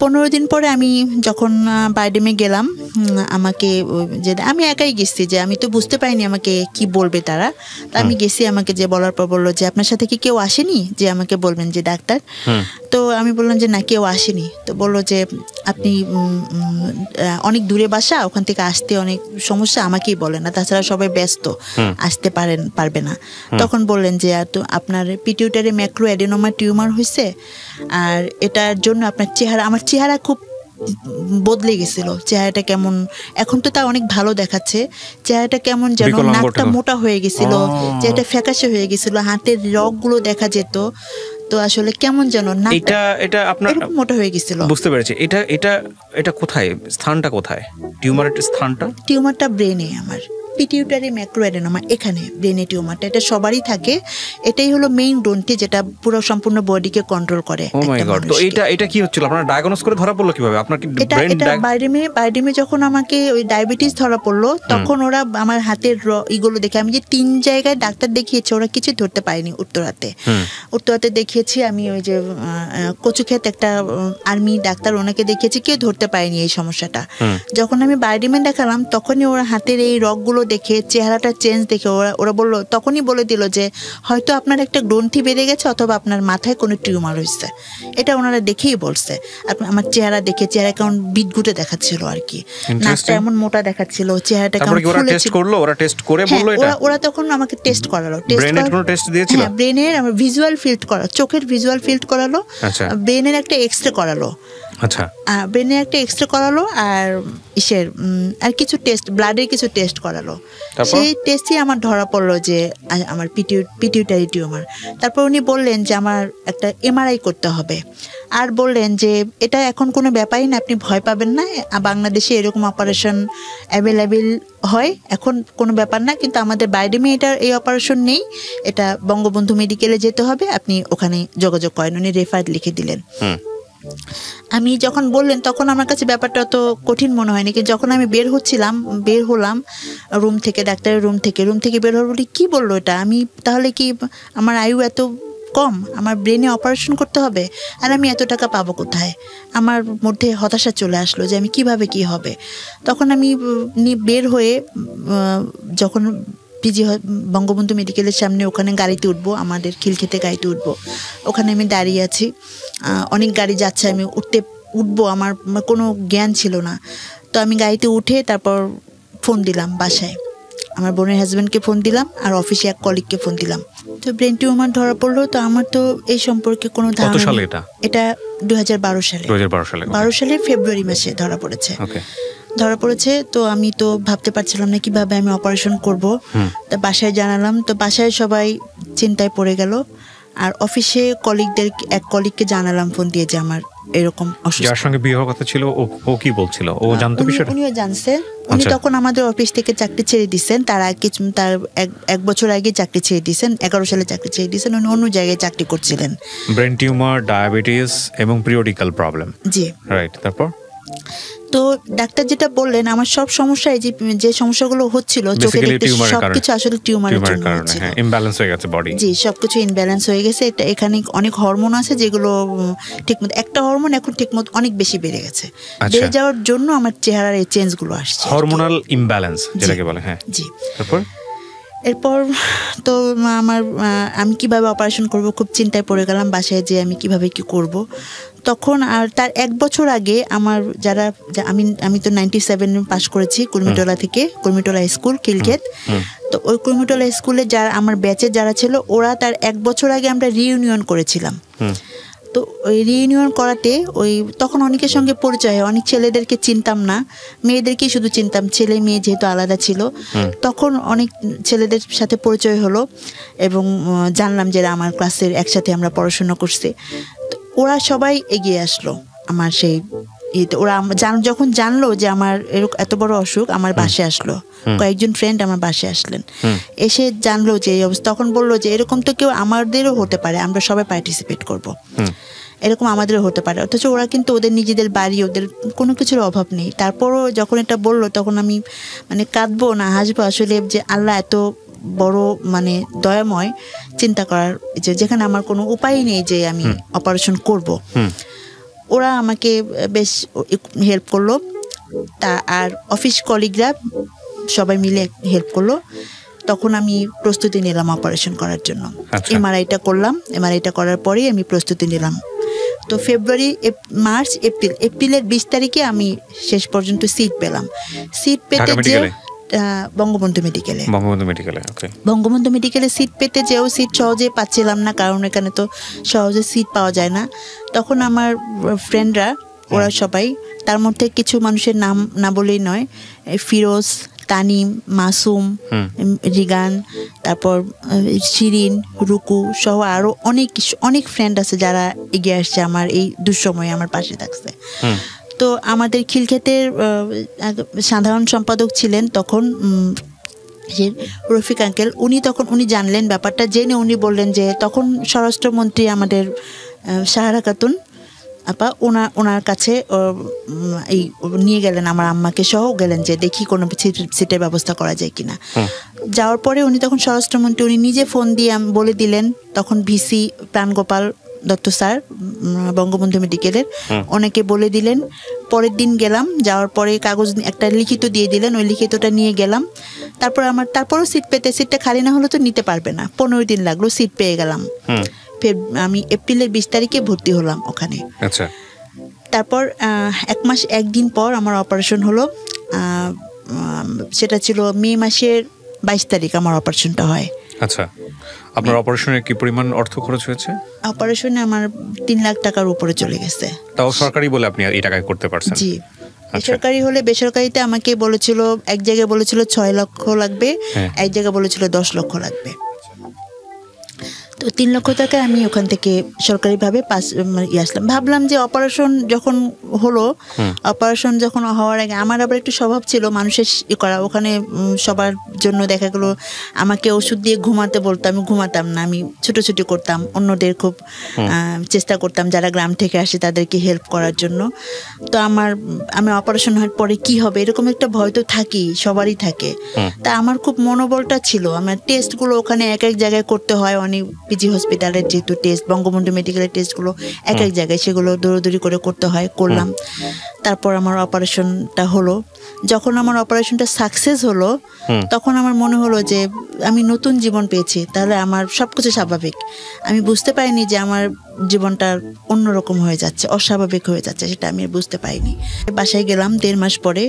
Speaker 1: 15 দিন পরে আমি যখন বাইডেমে গেলাম, আমাকে যে আমি একাই গেছি, যে আমি তো বুঝতে পারিনি আমাকে কি বলবে তারা। তা আমি গেছি, আমাকে যে বলার পর বললো যে আপনার সাথে কি কেউ আসেনি যে আমাকে বলবেন যে ডাক্তার। তো আমি বললাম যে না, কেউ আসেনি। তো বললো যে আপনি অনেক দূরে বাসা, ওখান থেকে আসতে অনেক সমস্যা, আমাকেই বলেন না, তাছাড়া সবাই ব্যস্ত, আসতে পারবে না। তখন বললেন যে আপনার পিটিউটারি ম্যাক্রো অ্যাডেনোমা টিউমার হয়েছে, আর এটার জন্য আপনার আমার চেহারা খুব বদলে গেছিল। চেহারাটা কেমন, এখন তো তা অনেক ভালো দেখাচ্ছে, চেহারাটা কেমন যেন, নাকটা মোটা হয়ে গেছিল, চেহারাটা ফ্যাকাশে হয়ে গেছিল, হাতের রগগুলো দেখা যেত। তো আসলে কেমন যেন
Speaker 2: এটা আপনার
Speaker 1: মোটা হয়ে গেছিল।
Speaker 2: বুঝতে পেরেছি। এটা কোথায়, স্থানটা কোথায় টিউমারের স্থানটা?
Speaker 1: টিউমারটা ব্রেনে, আমার পিটিউটারি ম্যাক্রো অ্যাডেনোমা, এখানে ব্রেনে টিউমারটা। এটা সবারই থাকে, এটাই হলো মেইন গ্রন্থি যেটা পুরো সম্পূর্ণ বডিকে কন্ট্রোল করে।
Speaker 2: ও মাই গড। তো এটা কি হচ্ছিল, আপনারা ডায়াগনোজ করে ধরা পড়লো কিভাবে? আপনার কি
Speaker 1: এটা বাইডেমে যখন আমাকে ওই ডায়াবেটিস ধরা পড়লো, তখন ওরা আমার হাতের ইগুলো দেখে, আমি যে 3 জায়গায় ডাক্তার দেখিয়েছি, ওরা কিছু ধরতে পারেনি। উত্তরাতে দেখিয়েছি আমি, ওই যে কচুক্ষেত একটা আর্মি ডাক্তার, ওনাকে দেখিয়েছি, কেউ ধরতে পারেনি এই সমস্যাটা। যখন আমি বাইডেমে দেখালাম, তখনই ওরা হাতের এই রগগুলো দেখে, চেহারাটা চেঞ্জ দেখে ওরা বললো, তখনই বলে দিল যে হয়তো আপনার একটা গ্রন্থি বেড়ে গেছে, অথবা আপনার মাথায় কোনো টিউমার হয়েছে। এটা ওনারা দেখেই বলছে। আমার চেহারা দেখে, চেহারা কেমন বিদঘুটে দেখাচ্ছিল আর কি, নাকটা এমন মোটা দেখাচ্ছিল, চেহারাটা কেমন ফুলেছিল। ওরা তখন আমাকে টেস্ট করালো, ব্রেনের আমার ভিজুয়াল ফিল্ড করা, চোখের ভিজুয়াল ফিল্ড করালো, ব্রেনের একটা এক্সরে করালো।
Speaker 2: আচ্ছা,
Speaker 1: ব্রেনের একটা এক্সরে করালো, আর আর কিছু টেস্ট, ব্লাডের কিছু টেস্ট করালো। সেই টেস্টে আমার ধরা পড়লো যে আমার পিটিউটারি টিউমার। তারপর উনি বললেন যে আমার একটা এমআরআই করতে হবে, আর বললেন যে এটা এখন কোনো ব্যাপারই না, আপনি ভয় পাবেন না, বাংলাদেশে এরকম অপারেশন অ্যাভেলেবেল হয়, এখন কোনো ব্যাপার না। কিন্তু আমাদের বাইডেমে এই অপারেশন নেই, এটা বঙ্গবন্ধু মেডিকেলে যেতে হবে, আপনি ওখানে যোগাযোগ করেন। উনি রেফার লিখে দিলেন। আমি যখন বললেন, তখন আমার কাছে ব্যাপারটা অত কঠিন মনে হয়নি। কিন্তু যখন আমি বের হলাম রুম থেকে, ডাক্তারের রুম থেকে বের হওয়ার বলি, কি বললো এটা, আমি তাহলে কি আমার আয়ু এত কম, আমার ব্রেনে অপারেশন করতে হবে, আর আমি এত টাকা পাবো কোথায়? আমার মধ্যে হতাশা চলে আসলো যে আমি কিভাবে কি হবে। তখন আমি বের হয়ে, যখন বঙ্গবন্ধু মেডিকেলের সামনে, ওখানে গাড়িতে উঠবো, আমাদের খিলক্ষেতে গাড়িতে উঠবো, ওখানে আমি দাঁড়িয়ে আছি, অনেক গাড়ি যাচ্ছে, আমি উঠবো, আমার কোনো জ্ঞান ছিল না। তো আমি গাড়িতে উঠে তারপর ফোন দিলাম বাসায়, আমার বোনের হাজব্যান্ডকে ফোন দিলাম, আর অফিসে এক কলিগকে ফোন দিলাম। তো ব্রেন টিউমার ধরা পড়লো। তো আমার তো এই সম্পর্কে কোনো ধারণা নেই। এটা 2012 সালে ফেব্রুয়ারি মাসে ধরা পড়েছে। তো আমি তো ভাবতে পারছিলাম না কিভাবে আমি অপারেশন করব। তা বাসায় জানালাম, তো বাসায় সবাই চিন্তায় পড়ে গেল। আর অফিসে এক কলিগকে জানালাম ফোন দিয়ে যে আমার এরকম অসুস্থ।
Speaker 2: যার সঙ্গে বিয়ে হওয়ার কথা ছিল, ও কি বলছিল? ও জানতো বিষয়টা?
Speaker 1: উনিও জানছে। উনি তখন আমাদের অফিস থেকে চাকরি ছেড়ে দিয়েছেন। তার এক বছর আগে চাকরি ছেড়ে দিয়েছেন, 11 সালে চাকরি ছেড়ে দিয়েছেন। উনি অন্য জায়গায় চাকরি করছিলেন।
Speaker 2: ব্রেন টিউমার, ডায়াবেটিস এবং পিরিয়ডিক্যাল প্রবলেম।
Speaker 1: জি,
Speaker 2: রাইট। তারপর
Speaker 1: তো ডাক্তার যেটা বললেন, আমার সব সমস্যা, এই যে সমস্যাগুলো হচ্ছিল চোখে দেখতে, সবকিছু আসলে টিউমারের জন্য হচ্ছিল।
Speaker 2: ইমব্যালেন্স হয়ে গেছে বডি।
Speaker 1: জি, সবকিছু ইমব্যালেন্স হয়ে গেছে। এটা এখানে অনেক হরমোন আছে যেগুলো ঠিকমতো, একটা হরমোন এখন ঠিকমতো অনেক বেশি বেড়ে গেছে, বেড়ে যাওয়ার জন্য আমার চেহারার এই চেঞ্জগুলো আসছে,
Speaker 2: হরমোনাল ইমব্যালেন্স যেটাকে বলে। হ্যাঁ,
Speaker 1: জি।
Speaker 2: এরপর
Speaker 1: তো আমি কিভাবে অপারেশন করব খুব চিন্তায় পড়ে গেলাম, বাসায় যে আমি কিভাবে কি করব। তখন আর তার 1 বছর আগে আমার আমি তো 97 পাস করেছি কুর্মিটোলা থেকে, কুর্মিটোলা স্কুল খিলক্ষেত। তো ওই কুর্মিটোলা স্কুলে যারা আমার ব্যাচে যারা ছিল, ওরা তার 1 বছর আগে আমরা রিইউনিয়ন করেছিলাম। তো ওই রিইউনিয়ন করাতে তখন অনেকের সঙ্গে পরিচয় হয়, অনেক ছেলেদেরকে চিনতাম না, মেয়েদেরকেই শুধু চিনতাম, ছেলে মেয়ে যেহেতু আলাদা ছিল। তখন অনেক ছেলেদের সাথে পরিচয় হলো এবং জানলাম যে আমার ক্লাসের একসাথে আমরা পড়াশোনা করছি। ওরা সবাই এগিয়ে আসলো আমার সেই ওরা যখন জানলো যে আমার এত বড় অসুখ, আমার বাসায় আসলো, কয়েকজন ফ্রেন্ড আমার বাসায় আসলেন, এসে জানলো যে এই অবস্থা। তখন বললো যে এরকম তো কেউ আমাদেরও হতে পারে, আমরা সবাই পার্টিসিপেট করব, এরকম আমাদেরও হতে পারে। অথচ ওরা কিন্তু ওদের নিজেদের বাড়ি, ওদের কোনো কিছুর অভাব নেই। তারপরও যখন এটা বললো, তখন আমি কাঁদবো না হাসবো আসলে, যে আল্লাহ এত বড় দয়াময়, চিন্তা করার যেখানে আমার কোনো উপায় নেই যে আমি অপারেশন করব। ওরা আমাকে বেশ হেল্প করলো, আর অফিস কলিগরা সবাই মিলে হেল্প করলো। তখন আমি প্রস্তুতি নিলাম অপারেশন করার জন্য। এমআরআইটা করলাম, এমআরআইটা করার পরেই আমি প্রস্তুতি নিলাম। তো ফেব্রুয়ারি, মার্চ, এপ্রিলের 20 তারিখে আমি শেষ পর্যন্ত সিট পেলাম। সিট পেতে যে বঙ্গবন্ধু মেডিকেলে সিট পেতে যেও সিট সহজে পাচ্ছিলাম না, কারণ এখানে তো সহজে সিট পাওয়া যায় না। তখন আমার ফ্রেন্ডরা, ওরা সবাই, তার মধ্যে কিছু মানুষের নাম না বলেই নয়, ফিরোজ, তানিম, মাসুম, রিগান, তারপর শিরিন, রুকু সহ আরও অনেক ফ্রেন্ড আছে যারা এগিয়ে আসছে আমার এই দুঃসময়ে আমার পাশে থাকছে। তো আমাদের খিলক্ষেতের সাধারণ সম্পাদক ছিলেন তখন রফিক আঙ্কেল। উনি জানলেন ব্যাপারটা, জেনে উনি বললেন যে, তখন স্বরাষ্ট্রমন্ত্রী আমাদের সাহারা খাতুন আপা, ওনার কাছে এই নিয়ে গেলেন আমার আম্মাকে সহ, গেলেন যে দেখি কোনো সিটের ব্যবস্থা করা যায় কিনা। যাওয়ার পরে উনি তখন স্বরাষ্ট্রমন্ত্রী, উনি নিজে ফোন দিয়ে বলে দিলেন, তখন ভিসি প্রাণগোপাল দত্ত স্যার বঙ্গবন্ধু মেডিকেলের, ওনাকে বলে দিলেন। পরের দিন গেলাম, যাওয়ার পরে কাগজ একটা লিখিত দিয়ে দিলেন, ওই লিখিতটা নিয়ে গেলাম। তারপরও সিটটা খালি না হলে তো নিতে পারবে না, 15 দিন লাগলো, সিট পেয়ে গেলাম। আমি এপ্রিলের 20 তারিখে ভর্তি হলাম ওখানে। তারপর 1 মাস 1 দিন পর আমার অপারেশন হলো। সেটা ছিল মে মাসের 22 তারিখ আমার অপারেশনটা হয়।
Speaker 2: আচ্ছা, আপনার অপারেশনে কি পরিমাণ অর্থ খরচ হয়েছে?
Speaker 1: অপারেশনে আমার 3 লাখ টাকার উপরে চলে গেছে।
Speaker 2: তাও সরকারি বলে আপনি এই টাকায় করতে পারছেন?
Speaker 1: জি, বেসরকারি হলে, বেসরকারিতে আমাকে বলেছিল, এক জায়গায় বলেছিল 6 লক্ষ লাগবে, এক জায়গায় বলেছিল 10 লক্ষ লাগবে। তো 3 লক্ষ টাকা আমি ওখান থেকে সরকারিভাবে আসলাম। ভাবলাম যে অপারেশন যখন হলো, অপারেশন যখন হওয়ার আগে আমার আবার একটু স্বভাব ছিল মানুষের করা। ওখানে সবার জন্য দেখা গেলো আমাকে ওষুধ দিয়ে ঘুমাতে বলতো, আমি ঘুমাতাম না, আমি ছুটোছুটি করতাম, অন্যদের খুব চেষ্টা করতাম যারা গ্রাম থেকে আসে তাদেরকে হেল্প করার জন্য। তো আমি অপারেশন হওয়ার পরে কি হবে এরকম একটা ভয় তো থাকেই, সবারই থাকে। তা আমার খুব মনোবলটা ছিল। আমার টেস্টগুলো ওখানে এক এক জায়গায় করতে হয়, অনেক পিজি হসপিটালের যেহেতু টেস্ট, বঙ্গবন্ধু মেডিকেলের টেস্টগুলো এক এক জায়গায়, সেগুলো দৌড়াদৌড়ি করে করতে হয়, করলাম। তারপর আমার অপারেশনটা হলো। যখন আমার অপারেশনটা সাকসেস হলো, তখন আমার মনে হলো যে আমি নতুন জীবন পেয়েছি, তাহলে আমার সবকিছু স্বাভাবিক। আমি বুঝতে পারিনি যে আমার জীবনটা অন্যরকম হয়ে যাচ্ছে, অস্বাভাবিক হয়ে যাচ্ছে, সেটা আমি বুঝতে পারিনি। বাসায় গেলাম 1.5 মাস পরে।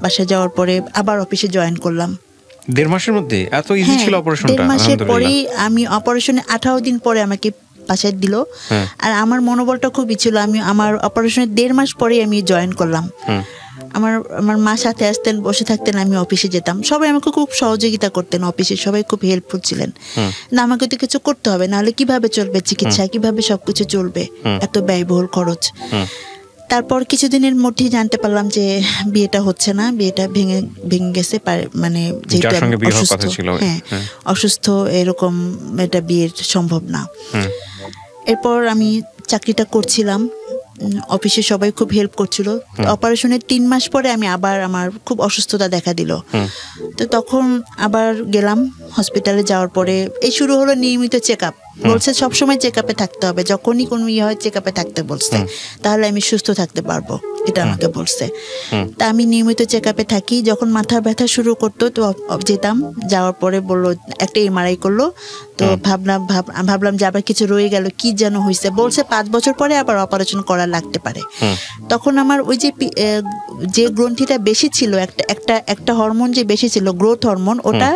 Speaker 1: বাসায় যাওয়ার পরে আবার অফিসে জয়েন করলাম।
Speaker 2: 1.5 মাসের মধ্যে এত ইজি ছিল অপারেশনটা?
Speaker 1: 1.5 মাসের পরেই আমি অপারেশনে 18 দিন পরে আমাকে বাসায় দিল। আর আমার মনোবলটা খুবই ছিল। আমার অপারেশনের 1.5 মাস পরেই আমি জয়েন করলাম। আমার মা সাথে আসতেন, বসে থাকতেন, আমি অফিসে যেতাম। সবাই আমাকে খুব সহযোগিতা করতেন, অফিসে সবাই খুব হেল্পফুল ছিলেন। না, আমাকে তো কিছু করতে হবে, নাহলে কিভাবে চলবে চিকিৎসা, কিভাবে সবকিছু চলবে, এত ব্যয়বহুল খরচ। তারপর কিছুদিনের মধ্যেই জানতে পারলাম যে বিয়েটা হচ্ছে না, বিয়েটা ভেঙে গেছে। মানে যেহেতু অসুস্থ, এরকম এটা বিয়ের সম্ভব না। এরপর আমি চাকরিটা করছিলাম, অফিসে সবাই খুব হেল্প করছিল। অপারেশনের 3 মাস পরে আমি আবার আমার খুব অসুস্থতা দেখা দিল। তো তখন আবার গেলাম হসপিটালে। যাওয়ার পরে এই শুরু হলো নিয়মিত চেক আপ। বলছে সবসময় চেক আপে থাকতে হবে, যখনই কোনো হয় চেক আপে থাকতে বলছে, তাহলে আমি সুস্থ থাকতে পারবো, এটা আমাকে বলছে। তা আমি নিয়মিত চেক আপে থাকি। যখন মাথা ব্যথা শুরু করতো তো যেতাম, যাওয়ার পরে বললো একটা এমআরআই করলো। তো ভাবলাম যে আবার কিছু রয়ে গেল, কি যেন হয়েছে। বলছে 5 বছর পরে আবার অপারেশন করা লাগতে পারে। তখন আমার ওই যে গ্রন্থিটা বেশি ছিল, একটা হরমোন যে বেশি ছিল, গ্রোথ হরমোন, ওটা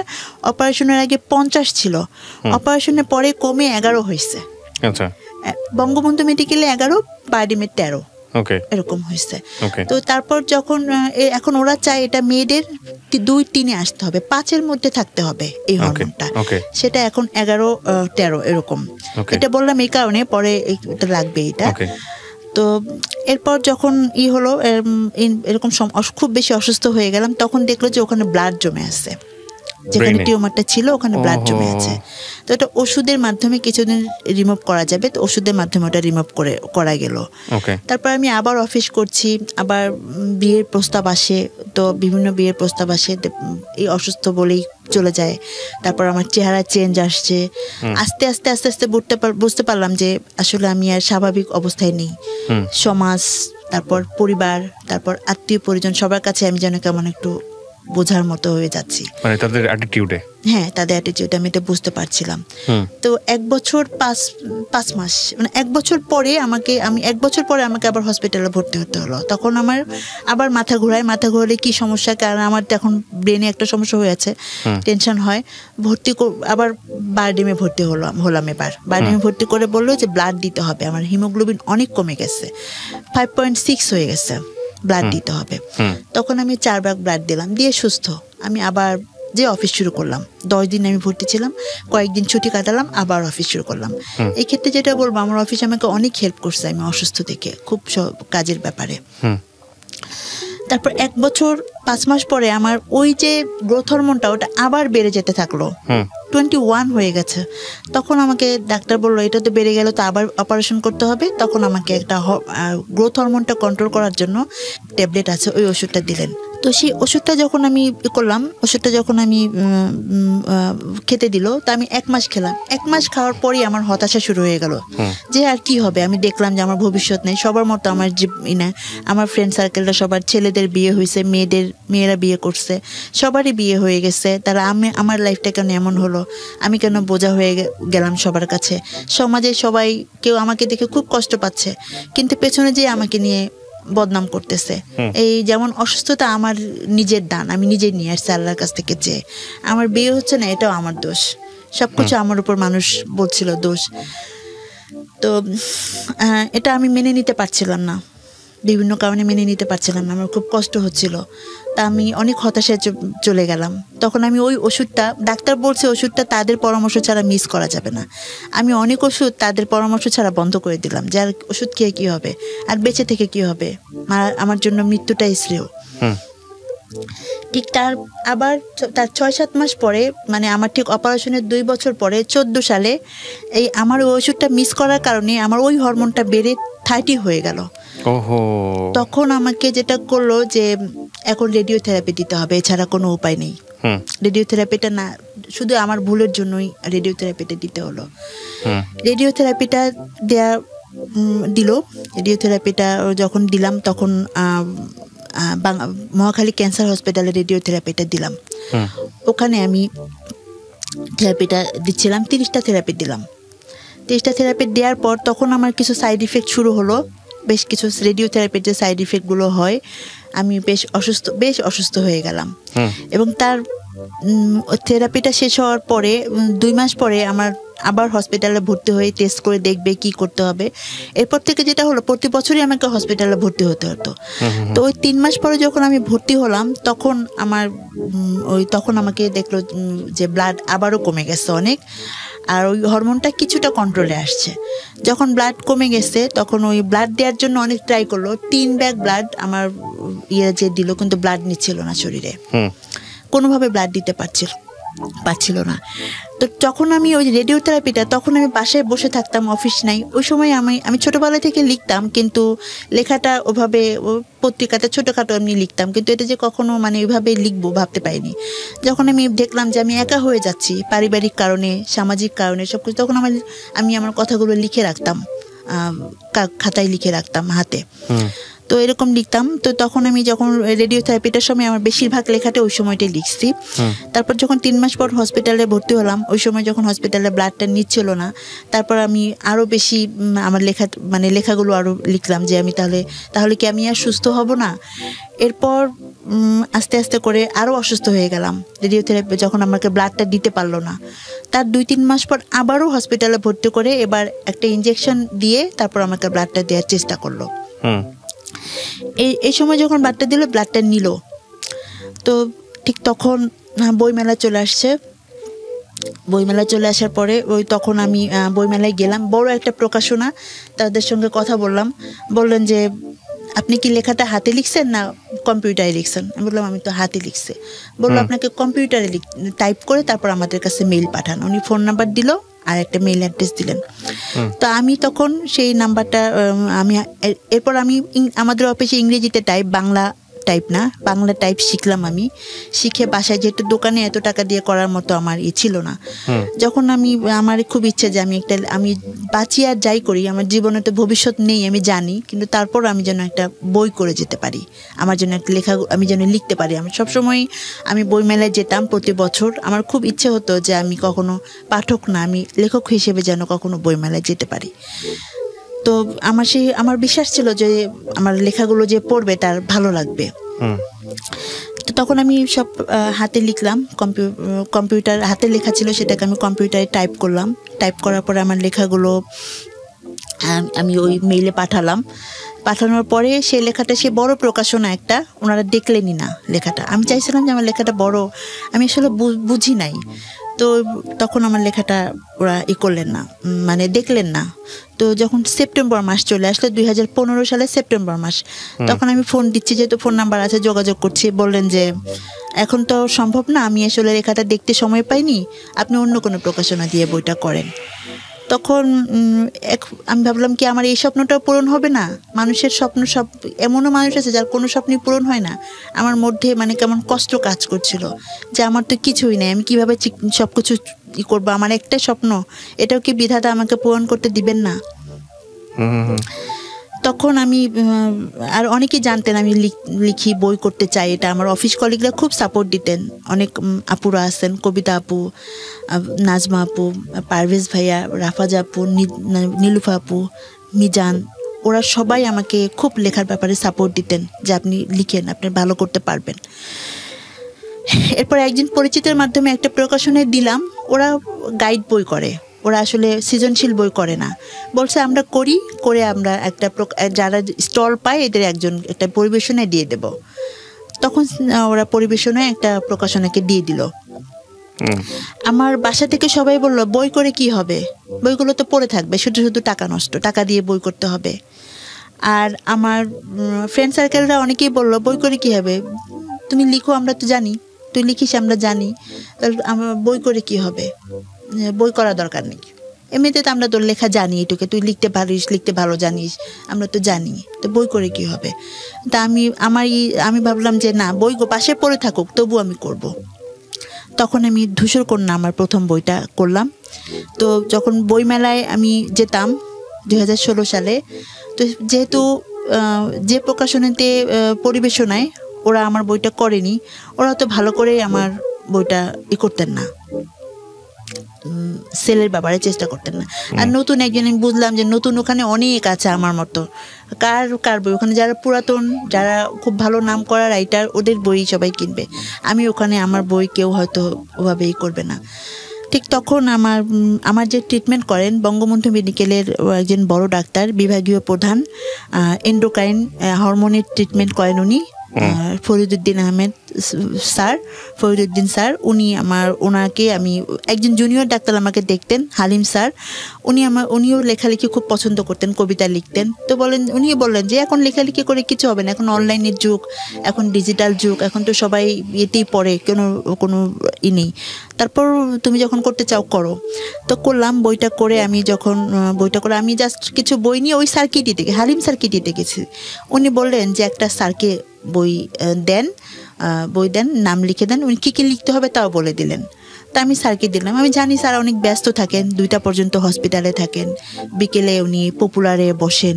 Speaker 1: অপারেশনের আগে 50 ছিল, অপারেশনের পরে কমে 11 হয়েছে।
Speaker 2: আচ্ছা,
Speaker 1: বঙ্গবন্ধু মেডিকেলে 11, বারডিমের 13 এরকম হয়েছে। তো তারপর যখন এখন ওরা চায় এটা মেয়েদের 2-3 আসতে হবে, 5-এর মধ্যে থাকতে হবে এই হরমোনটা, সেটা এখন 11-13 এরকম। এটা বললাম এই কারণে, পরে এটা লাগবে এটা। তো এরপর যখন হলো এরকম খুব বেশি অসুস্থ হয়ে গেলাম, তখন দেখলো যে ওখানে ব্লাড জমে আছে, যেখানে টিউমারটা ছিল ওখানে ব্লাড জমে আছে। তো এটা ওষুধের মাধ্যমে কিছুদিন রিমুভ করা যাবে, তো ওষুধের মাধ্যমে ওটা রিমুভ করা গেল। তারপর আমি আবার অফিস করছি, আবার বিয়ের প্রস্তাব আসে, তো বিভিন্ন বিয়ের প্রস্তাব আসে, এই অসুস্থ বলেই চলে যায়। তারপর আমার চেহারা চেঞ্জ আসছে, আস্তে আস্তে আস্তে আস্তে বুঝতে পারলাম যে আসলে আমি আর স্বাভাবিক অবস্থায় নেই। সমাজ, তারপর পরিবার, তারপর আত্মীয় পরিজন, সবার কাছে আমি যেন কেমন একটু বোঝার মতো হয়ে যাচ্ছি,
Speaker 2: মানে তাদের অ্যাটিটিউডে।
Speaker 1: হ্যাঁ, তাদের অ্যাটিটিউডে আমি এটা বুঝতে পারছিলাম। তো 1 বছর 5 মাস, মানে 1 বছর পরে আমাকে আবার হসপিটালে ভর্তি হতে হলো। তখন আমার আবার মাথা ঘোরালে কি সমস্যা, কারণ আমার তো এখন ব্রেনে একটা সমস্যা হয়ে আছে, টেনশন হয়। আবার বারডিমে ভর্তি হলাম। এবার বারডিমে ভর্তি করে বললো যে ব্লাড দিতে হবে, আমার হিমোগ্লোবিন অনেক কমে গেছে, 5.6 হয়ে গেছে, ব্লাড দিতে হবে। তখন আমি 4 ভাগ ব্লাড দিলাম, দিয়ে সুস্থ আমি আবার যে অফিস শুরু করলাম। 10 দিন আমি ভর্তি ছিলাম, কয়েকদিন ছুটি কাটালাম, আবার অফিস শুরু করলাম। এই ক্ষেত্রে যেটা বলবো, আমার অফিস আমাকে অনেক হেল্প করছে আমি অসুস্থ থেকে, খুব কাজের ব্যাপারে। তারপর 1 বছর 5 মাস পরে আমার ওই যে গ্রোথ হরমোনটা ওটা আবার বেড়ে যেতে থাকলো, 21 হয়ে গেছে। তখন আমাকে ডাক্তার বললো এটা তো বেড়ে গেল, তো আবার অপারেশন করতে হবে। তখন আমাকে একটা গ্রোথ হরমোনটা কন্ট্রোল করার জন্য ট্যাবলেট আছে, ওই ওষুধটা দিলেন। তো সেই ওষুধটা যখন আমি খেতে দিল, তো আমি 1 মাস খেলাম। 1 মাস খাওয়ার পরই আমার হতাশা শুরু হয়ে গেল, যে আর কি হবে। আমি দেখলাম যে আমার ভবিষ্যৎ নেই, সবার মতো আমার ফ্রেন্ড সার্কেলটা সবার ছেলেদের বিয়ে হয়েছে, মেয়েরা বিয়ে করছে, সবারই বিয়ে হয়ে গেছে। তারা আমার লাইফটা কেন এমন হলো, আমি কেন বোঝা হয়ে গেলাম সবার কাছে। সমাজে সবাই কেউ আমাকে দেখে খুব কষ্ট পাচ্ছে, কিন্তু পেছনে যে আমাকে নিয়ে বদনাম করতেছে। এই যেমন অসুস্থতা আমার নিজের দান, আমি নিজে নিয়ে আসছি আল্লাহর কাছ থেকে, যে আমার বিয়ে হচ্ছে না এটাও আমার দোষ, সবকিছু আমার উপর মানুষ বলছিল দোষ। তো এটা আমি মেনে নিতে পারছিলাম না, বিভিন্ন কারণে মেনে নিতে পারছিলাম না, আমার খুব কষ্ট হচ্ছিল। তা আমি অনেক হতাশায় চলে গেলাম। তখন আমি ওই ওষুধটা, ডাক্তার বলছে ওষুধটা তাদের পরামর্শ ছাড়া মিস করা যাবে না। আমি অনেক ওষুধ তাদের পরামর্শ ছাড়া বন্ধ করে দিলাম, যে আর ওষুধ খেয়ে কী হবে, আর বেঁচে থেকে কী হবে, আমার জন্য মৃত্যুটাই শ্রেয়। ঠিক তার 6-7 মাস পরে, মানে আমার ঠিক অপারেশনের 2 বছর পরে 14 সালে এই আমার ওই ওষুধটা মিস করার কারণে আমার ওই হরমোনটা বেড়ে 30 হয়ে গেল। তখন আমাকে যেটা করলো যে এখন রেডিওথেরাপি দিতে হবে, এছাড়া কোনো উপায় নেই। রেডিওথেরাপিটা না, শুধু আমার ভুলের জন্যই রেডিওথেরাপিটা দিতে হলো। রেডিওথেরাপিটা দিল। রেডিওথেরাপিটা যখন দিলাম তখন মহাখালী ক্যান্সার হসপিটালে রেডিওথেরাপিটা দিলাম। ওখানে আমি থেরাপিটা দিচ্ছিলাম, 30টা থেরাপি দিলাম। 30টা থেরাপি দেওয়ার পর তখন আমার কিছু সাইড ইফেক্ট শুরু হলো, বেশ কিছু রেডিওথেরাপির যে সাইড ইফেক্টগুলো হয়, আমি বেশ অসুস্থ হয়ে গেলাম। এবং তার থেরাপিটা শেষ হওয়ার পরে 2 মাস পরে আমার আবার হসপিটালে ভর্তি হয়ে টেস্ট করে দেখবে কি করতে হবে। এরপর থেকে যেটা হলো, প্রতি বছরই আমাকে হসপিটালে ভর্তি হতে হতো। তো ওই 3 মাস পরে যখন আমি ভর্তি হলাম, তখন আমাকে দেখলো যে ব্লাড আবারও কমে গেছে অনেক, আর ওই হরমোনটা কিছুটা কন্ট্রোলে আসছে। যখন ব্লাড কমে গেছে তখন ওই ব্লাড দেওয়ার জন্য অনেক ট্রাই করলো, 3 ব্যাগ ব্লাড আমার যে দিল, কিন্তু ব্লাড নিচ্ছিল না শরীরে, কোনোভাবে ব্লাড দিতে পাচ্ছিল না। তো যখন আমি ওই রেডিও থেরাপিটা, তখন আমি বাসায় বসে থাকতাম, অফিস নাই ওই সময়। আমি ছোটোবেলা থেকে লিখতাম, কিন্তু লেখাটা ওভাবে পত্রিকাতে ছোটোখাটো এমনি লিখতাম, কিন্তু এটা যে কখনো মানে ওইভাবে লিখবো ভাবতে পারিনি। যখন আমি দেখলাম যে আমি একা হয়ে যাচ্ছি পারিবারিক কারণে, সামাজিক কারণে সব কিছু, তখন আমি আমার কথাগুলো লিখে রাখতাম, খাতায় লিখে রাখতাম হাতে। তো এরকম লিখতাম। তো তখন আমি যখন রেডিও থেরাপিটার সময় আমার বেশিরভাগ লেখাটা ওই সময়টাই লিখছি। তারপর যখন 3 মাস পর হসপিটালে ভর্তি হলাম, ওই সময় যখন হসপিটালে ব্লাডটা নিচ্ছিল না, তারপর আমি আরও বেশি আমার লেখাগুলো আরও লিখলাম যে আমি তাহলে কি আমি আর সুস্থ হব না। এরপর আস্তে আস্তে করে আরও অসুস্থ হয়ে গেলাম। রেডিও থেরাপি যখন আমাকে ব্লাডটা দিতে পারলো না, তার 2-3 মাস পর আবারও হসপিটালে ভর্তি করে এবার একটা ইঞ্জেকশন দিয়ে তারপর আমাকে ব্লাডটা দেওয়ার চেষ্টা করলো। এই সময় যখন ব্লাডটা দিল, ব্লাডটা নিল, তো ঠিক তখন বইমেলা চলে আসছে। বইমেলা চলে আসার পরে তখন আমি বইমেলায় গেলাম, বড় একটা প্রকাশনা, তাদের সঙ্গে কথা বললেন যে আপনি কি লেখাটা হাতে লিখছেন না কম্পিউটারে লিখছেন? আমি বললাম আমি তো হাতে লিখছি। বললো আপনাকে কম্পিউটারে টাইপ করে তারপর আমাদের কাছে মেইল পাঠান। উনি ফোন নাম্বার দিল আর একটা মেইল অ্যাড্রেস দিলেন। তো আমি তখন সেই নাম্বারটা এরপর আমি আমাদের অফিসে ইংরেজিতে টাইপ, বাংলা টাইপ না, বাংলা টাইপ শিখলাম। আমি শিখে বাসায়, যেহেতু দোকানে এত টাকা দিয়ে করার মতো আমার ছিল না, যখন আমার খুব ইচ্ছে যে আমি বাঁচি আর যাই করি, আমার জীবনে তো ভবিষ্যৎ নেই আমি জানি, কিন্তু তারপর আমি যেন একটা বই করে যেতে পারি, আমার জন্য একটা লেখা আমি যেন লিখতে পারি। আমি সবসময় বইমেলায় যেতাম প্রতি বছর, আমার খুব ইচ্ছে হতো যে আমি কখনো পাঠক না, আমি লেখক হিসেবে যেন কখনো বইমেলায় যেতে পারি। তো আমার বিশ্বাস ছিল যে আমার লেখাগুলো যে পড়বে তার ভালো লাগবে। তো তখন আমি সব হাতে লিখলাম, কম্পিউটার হাতে লেখা ছিল, সেটাকে আমি কম্পিউটারে টাইপ করলাম। টাইপ করার পরে আমার লেখাগুলো আমি ওই মেইলে পাঠানোর পরে সেই লেখাটা, সে বড় প্রকাশনা একটা, ওনারা দেখলেনই না লেখাটা। আমি চাইছিলাম যে আমার লেখাটা বড়, আমি আসলে বুঝি নাই। তো তখন আমার লেখাটা ওরা করলেন না, মানে দেখলেন না। তো যখন সেপ্টেম্বর মাস চলে আসলো, 2015 সালে সেপ্টেম্বর মাস, তখন আমি ফোন দিচ্ছি, যেহেতু ফোন নাম্বার আছে, যোগাযোগ করছি। বললেন যে এখন তো সম্ভব না, আমি আসলে লেখাটা দেখতে সময় পাইনি, আপনি অন্য কোনো প্রকাশনা দিয়ে বইটা করেন। তখন আমি ভাবলাম কি আমার এই স্বপ্নটাও পূরণ হবে না? মানুষের স্বপ্ন, এমনও মানুষ আছে যার কোনো স্বপ্নই পূরণ হয় না। আমার মধ্যে কেমন কষ্ট কাজ করছিল যে আমার তো কিছুই নেই, আমি কিভাবে সব কিছু করবো? আমার একটাই স্বপ্ন, এটাও কি বিধাতা আমাকে পূরণ করতে দিবেন না? তখন আমি, আর অনেকেই জানতেন আমি লিখি, বই করতে চাই, এটা আমার অফিস কলিগরা খুব সাপোর্ট দিতেন। অনেক আপুরা আছেন, কবিতা আপু, নাজমা আপু, পারভেজ ভাইয়া, রাফাজা আপু, নীলুফা আপু, মিজান, ওরা সবাই আমাকে খুব লেখার ব্যাপারে সাপোর্ট দিতেন যে আপনি লিখেন, আপনি ভালো করতে পারবেন। এরপর একজন পরিচিতের মাধ্যমে একটা প্রকাশনায় দিলাম, ওরা গাইড বই করে, ওরা আসলে সৃজনশীল বই করে না। বলছে আমরা করে আমরা একটা যারা স্টল পায় এদের একটা পরিবেশনায় দিয়ে দেব। তখন ওরা পরিবেশনায় একটা প্রকাশনাকে দিয়ে দিল। আমার বাসা থেকে সবাই বলল বই করে কি হবে, বইগুলো তো পড়ে থাকবে, শুধু শুধু টাকা নষ্ট, টাকা দিয়ে বই করতে হবে। আর আমার ফ্রেন্ড সার্কেলরা অনেকেই বললো বই করে কি হবে, তুমি লিখো, আমরা তো জানি, তুই লিখিস আমরা জানি, আমার বই করে কি হবে, বই করা দরকার নেই, এমনিতে তো আমরা তোর লেখা জানি, এটুকে তুই লিখতে পারিস, লিখতে ভালো জানিস, আমরা তো জানি, তো বই করে কি হবে। তা আমি ভাবলাম যে না, বই পাশে পড়ে থাকুক, তবু আমি করব। তখন আমি ধূসর কন্যা আমার প্রথম বইটা করলাম। তো যখন বইমেলায় আমি যেতাম 2016 সালে, তো যেহেতু যে প্রকাশনীতে পরিবেশনায় ওরা আমার বইটা করেনি, ওরা তো ভালো করে আমার বইটা করতেন না, সেলের ব্যাপারে চেষ্টা করতেন না। আর নতুন একজন, আমি বুঝলাম যে নতুন ওখানে অনেক আছে আমার মতো, কার বই, ওখানে যারা পুরাতন, যারা খুব ভালো নাম করা রাইটার, ওদের বই সবাই কিনবে, আমি ওখানে আমার বই কেউ হয়তো ওভাবেই করবে না। ঠিক তখন আমার যে ট্রিটমেন্ট করেন বঙ্গবন্ধু মেডিকেলের একজন বড় ডাক্তার, বিভাগীয় প্রধান, এন্ডোক্রাইন হরমোনের ট্রিটমেন্ট করেন উনি, ফরিদুদ্দিন স্যার, ওনাকে আমি একজন জুনিয়র ডাক্তার আমাকে দেখতেন, হালিম স্যার, উনিও লেখালেখি খুব পছন্দ করতেন, কবিতা লিখতেন। তো উনিও বললেন যে এখন লেখালেখি করে কিছু হবে না, এখন অনলাইনের যুগ, এখন ডিজিটাল যুগ, এখন তো সবাই এতেই পড়ে, কোনো নেই। তারপর তুমি যখন করতে চাও করো। তো করলাম, বইটা করে আমি জাস্ট কিছু বই নিয়ে ওই সার্কিটিতে হালিম সার্কিটিতে গেছি। উনি বললেন যে একটা স্যারকে বই দেন, নাম লিখে দেন, উনি কী কী লিখতে হবে তাও বলে দিলেন। তা আমি স্যারকে দিলাম। আমি জানি স্যার অনেক ব্যস্ত থাকেন, 2টা পর্যন্ত হসপিটালে থাকেন, বিকেলে উনি পপুলারে বসেন,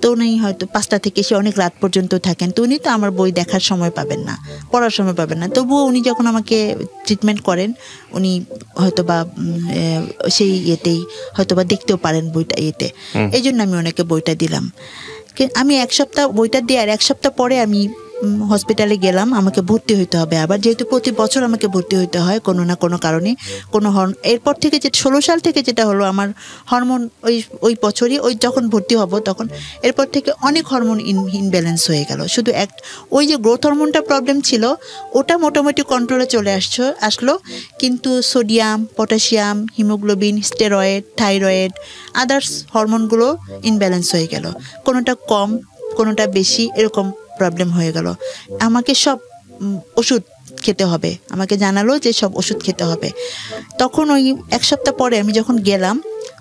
Speaker 1: তো উনি হয়তো 5টা থেকে সে অনেক রাত পর্যন্ত থাকেন। তো উনি তো আমার বই দেখার সময় পাবেন না, পড়ার সময় পাবেন না। তবুও উনি যখন আমাকে ট্রিটমেন্ট করেন, উনি হয়তো বা সেই ইয়েতেই হয়তো বা দেখতেও পারেন বইটা এই জন্য আমি ওনাকে বইটা দিলাম। আমি 1 সপ্তাহ বইটা দিয়ে আর 1 সপ্তাহ পরে আমি হসপিটালে গেলাম। আমাকে ভর্তি হইতে হবে আবার, যেহেতু প্রতি বছর আমাকে ভর্তি হইতে হয় কোনো না কোনো কারণে। এরপর থেকে 16 সাল থেকে যেটা হলো, আমার হরমোন ওই বছরই যখন ভর্তি হব তখন এরপর থেকে অনেক হরমোন ইনব্যালেন্স হয়ে গেল। শুধু ওই যে গ্রোথ হরমোনটা প্রবলেম ছিল, ওটা মোটামুটি কন্ট্রোলে চলে আসলো, কিন্তু sodium, potassium, haemoglobin, steroid, thyroid, others হরমোনগুলো ইনব্যালেন্স হয়ে গেল। কোনোটা কম, কোনোটা বেশি, এরকম প্রবলেম হয়ে গেল। আমাকে সব ওষুধ খেতে হবে, আমাকে জানালো যে সব ওষুধ খেতে হবে। তখন ওই 1 সপ্তাহ পরে আমি যখন গেলাম,